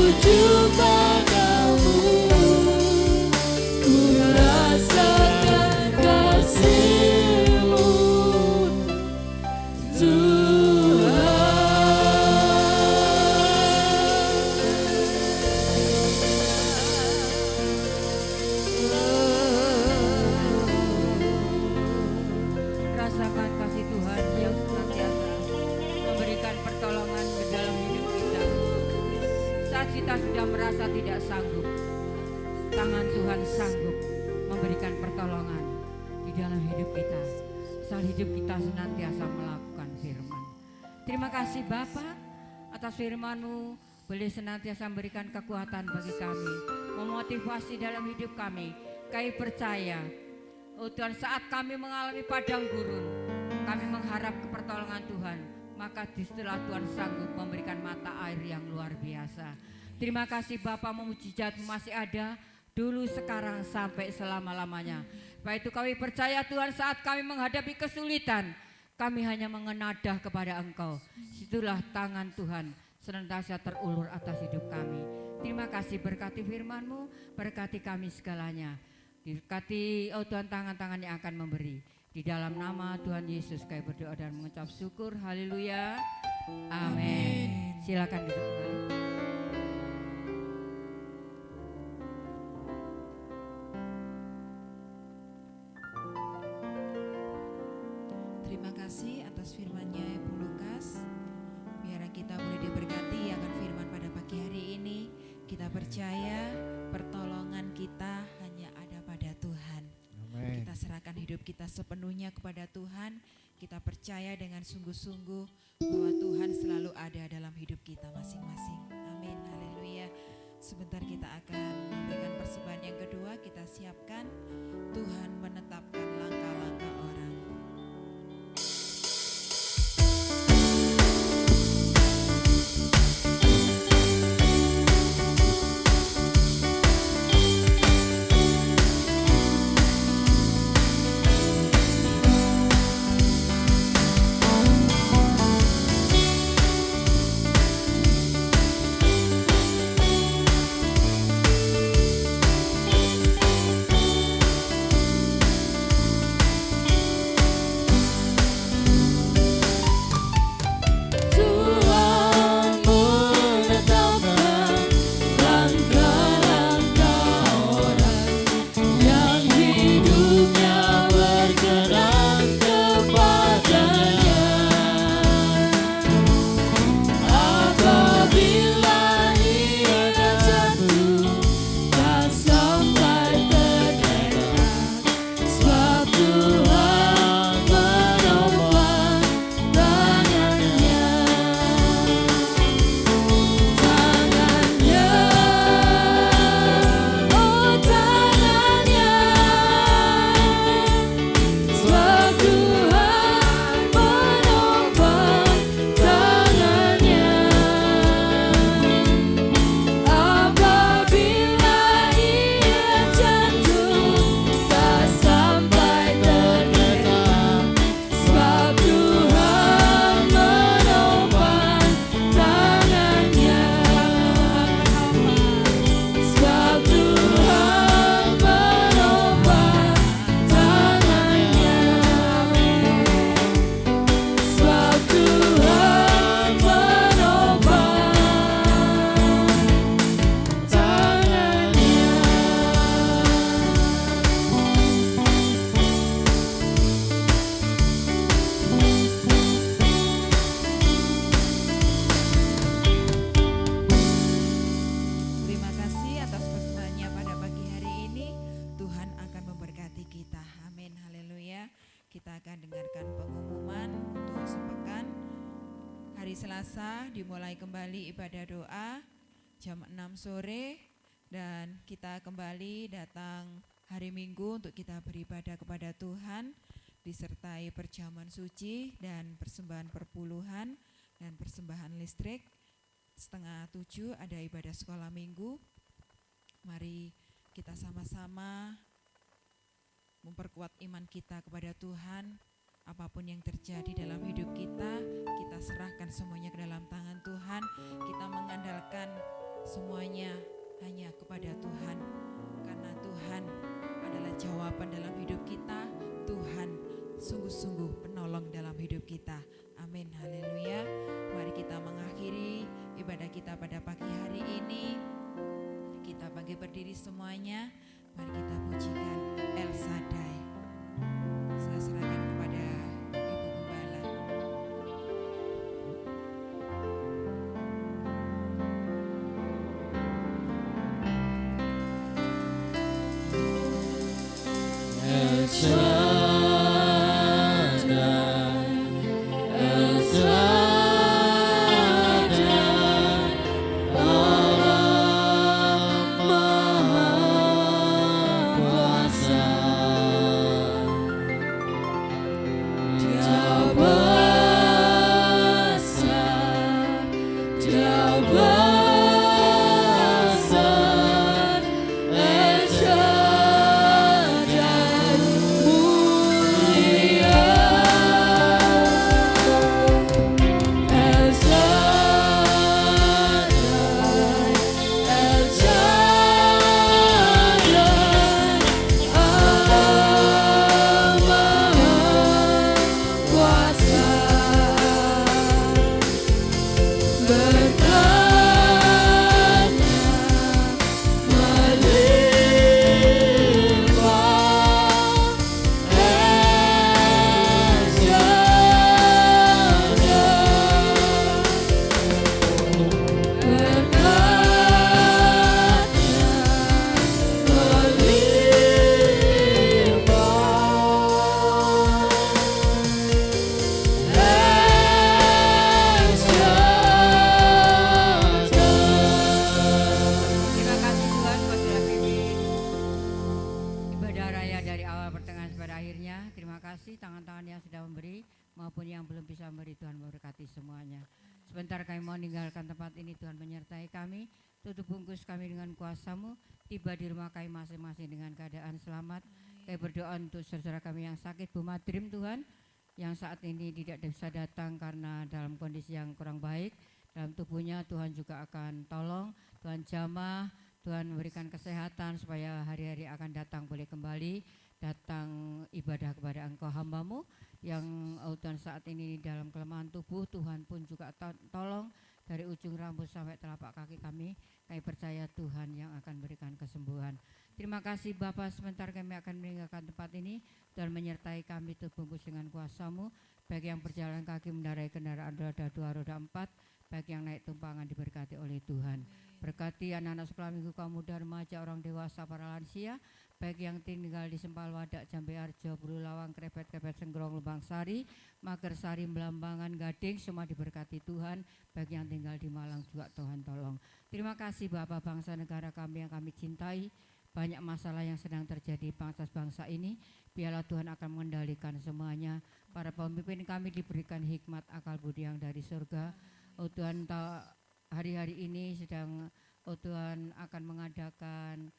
sujud padamu, ku rasakan kasih-Mu, Rasakan kasih Tuhan yang senantiasa memberikan pertolongan ke dalam hidup kita. Saat kita sudah merasa tidak sanggup, tangan Tuhan sanggup memberikan pertolongan di dalam hidup kita. Saat hidup kita senantiasa melakukan firman. Terima kasih Bapa atas firman-Mu, boleh senantiasa memberikan kekuatan bagi kami, memotivasi dalam hidup kami. Kami percaya, oh Tuhan, saat kami mengalami padang gurun, kami mengharap pertolongan Tuhan, maka disitulah Tuhan sanggup memberikan mata air yang luar biasa. Terima kasih Bapa, mujizat-Mu masih ada dulu, sekarang, sampai selama-lamanya. Baik itu kami percaya Tuhan, saat kami menghadapi kesulitan, kami hanya mengenadah kepada Engkau. Situlah tangan Tuhan senantiasa terulur atas hidup kami. Terima kasih, berkati firman-Mu, berkati kami segalanya. Berkati oh Tuhan, tangan-tangan yang akan memberi. Di dalam nama Tuhan Yesus kami berdoa dan mengucap syukur. Haleluya. Amin. Silakan duduk kembali. Terima kasih atas firman-Nya Ibu Lukas. Biar kita boleh diberkati akan firman pada pagi hari ini. Kita percaya pertolongan kita hanya ada pada Tuhan. Amin. Kita serahkan hidup kita sepenuhnya kepada Tuhan. Kita percaya dengan sungguh-sungguh bahwa Tuhan selalu ada dalam hidup kita masing-masing. Amin. Haleluya. Sebentar kita akan memberikan persembahan yang kedua. Kita siapkan. Tuhan menetapkan langkah-langkah orang. Selasa dimulai kembali ibadah doa jam 6 sore dan kita kembali datang hari Minggu untuk kita beribadah kepada Tuhan disertai perjamuan suci dan persembahan perpuluhan dan persembahan listrik. 6:30 ada ibadah sekolah minggu. Mari kita sama-sama memperkuat iman kita kepada Tuhan. Apapun yang terjadi dalam hidup kita serahkan semuanya ke dalam tangan Tuhan. Kita mengandalkan semuanya hanya kepada Tuhan, karena Tuhan adalah jawaban dalam hidup kita. Tuhan sungguh-sungguh penolong dalam hidup kita. Amin, haleluya. Mari kita mengakhiri ibadah kita pada pagi hari ini. Kita bangkit berdiri semuanya. Mari kita pujikan El Shaddai. Saya serahkan kepada Ibu Gembala. El Shaddai, El Shaddai, Allah Maha Kuasa. Dia besar, Dia besar, El Shaddai mulia. El Shaddai, El Shaddai, Allah Maha Kuasa. Berkatnya melimpah. El Shaddai, berkatnya Terima kasih Tuhan buat sudah pimpin ibadah raya dari awal pertengahan pada akhirnya. Terima kasih tangan-tangan yang sudah memberi maupun yang belum bisa memberi. Tuhan memberkati semuanya. Sebentar kami mau meninggalkan tempat ini, Tuhan menyertai kami. Tutup bungkus kami dengan kuasa-Mu. Tiba di rumah kami masing-masing dengan keadaan selamat. Kami berdoa untuk saudara kami yang sakit, Bu Madrim Tuhan, yang saat ini tidak bisa datang karena dalam kondisi yang kurang baik. Dalam tubuhnya Tuhan juga akan tolong, Tuhan jamah, Tuhan memberikan kesehatan supaya hari-hari akan datang boleh kembali datang ibadah kepada Engkau hamba-Mu yang Tuhan saat ini dalam kelemahan tubuh. Tuhan pun juga tolong dari ujung rambut sampai telapak kaki kami. Kami percaya Tuhan yang akan berikan kesembuhan. Terima kasih Bapak, sebentar kami akan meninggalkan tempat ini dan menyertai kami terbungkus dengan kuasa-Mu. Baik yang berjalan kaki mengendarai kendaraan roda 2, roda 4, baik yang naik tumpangan diberkati oleh Tuhan. Berkati anak-anak sekolah minggu, kaum muda, remaja, orang dewasa, para lansia, baik yang tinggal di Sempal Wadak, Jambe Arjo, Bulu Lawang, Krepet-Krepet, Senggrong, Lubang Sari, Magersari, Belambangan, Gading, semua diberkati Tuhan. Baik yang tinggal di Malang juga Tuhan tolong. Terima kasih Bapak, bangsa negara kami yang kami cintai. Banyak masalah yang sedang terjadi bangsa ini, biarlah Tuhan akan mengendalikan semuanya. Para pemimpin kami diberikan hikmat, akal budi yang dari surga. Oh Tuhan, hari-hari ini sedang Tuhan akan mengadakan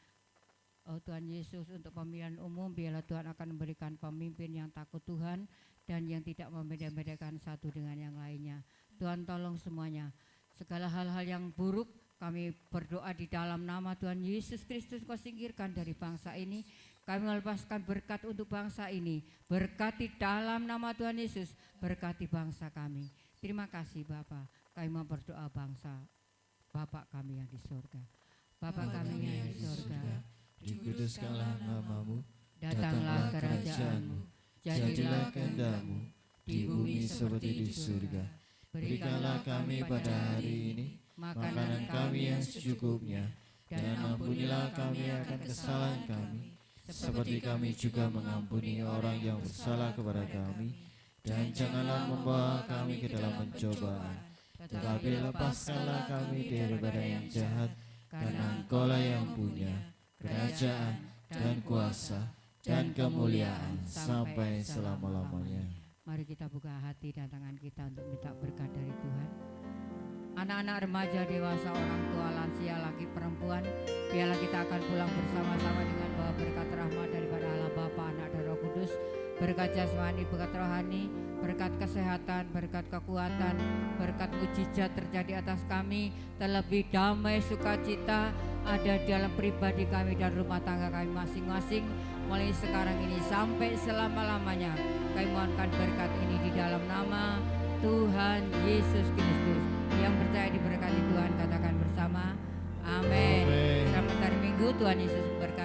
Tuhan Yesus untuk pemilihan umum. Biarlah Tuhan akan memberikan pemimpin yang takut Tuhan dan yang tidak membeda-bedakan satu dengan yang lainnya. Tuhan tolong semuanya. Segala hal-hal yang buruk kami berdoa di dalam nama Tuhan Yesus Kristus, Kau singkirkan dari bangsa ini. Kami melepaskan berkat untuk bangsa ini. Berkati dalam nama Tuhan Yesus, berkati bangsa kami. Terima kasih Bapa. Kami mau berdoa bangsa Bapak kami yang di surga. Bapak kami yang di surga, Dikuduskanlah namamu, datanglah kerajaan-Mu, jadilah kehendak-Mu di bumi seperti di surga. Berikanlah kami pada hari ini makanan kami yang secukupnya, dan ampunilah kami akan kesalahan kami, seperti kami juga mengampuni orang yang bersalah kepada kami. Dan janganlah membawa kami ke dalam pencobaan, tetapi lepaskanlah kami daripada yang jahat, karena Engkau-lah yang punya kerajaan dan kuasa dan kemuliaan sampai selama-lamanya. Mari kita buka hati dan tangan kita untuk minta berkat dari Tuhan. Anak-anak, remaja, dewasa, orang tua, lansia, laki, perempuan, biarlah kita akan pulang bersama-sama dengan bawa berkat rahmat daripada Allah Bapa, Anak dan Roh Kudus. Berkat jasmani, berkat rohani, berkat kesehatan, berkat kekuatan, berkat mujizat terjadi atas kami, terlebih damai sukacita ada dalam pribadi kami dan rumah tangga kami masing-masing, mulai sekarang ini sampai selama-lamanya. Kami mohonkan berkat ini di dalam nama Tuhan Yesus Kristus. Yang percaya diberkati Tuhan katakan bersama, amin. Selamat hari Minggu, Tuhan Yesus berkati.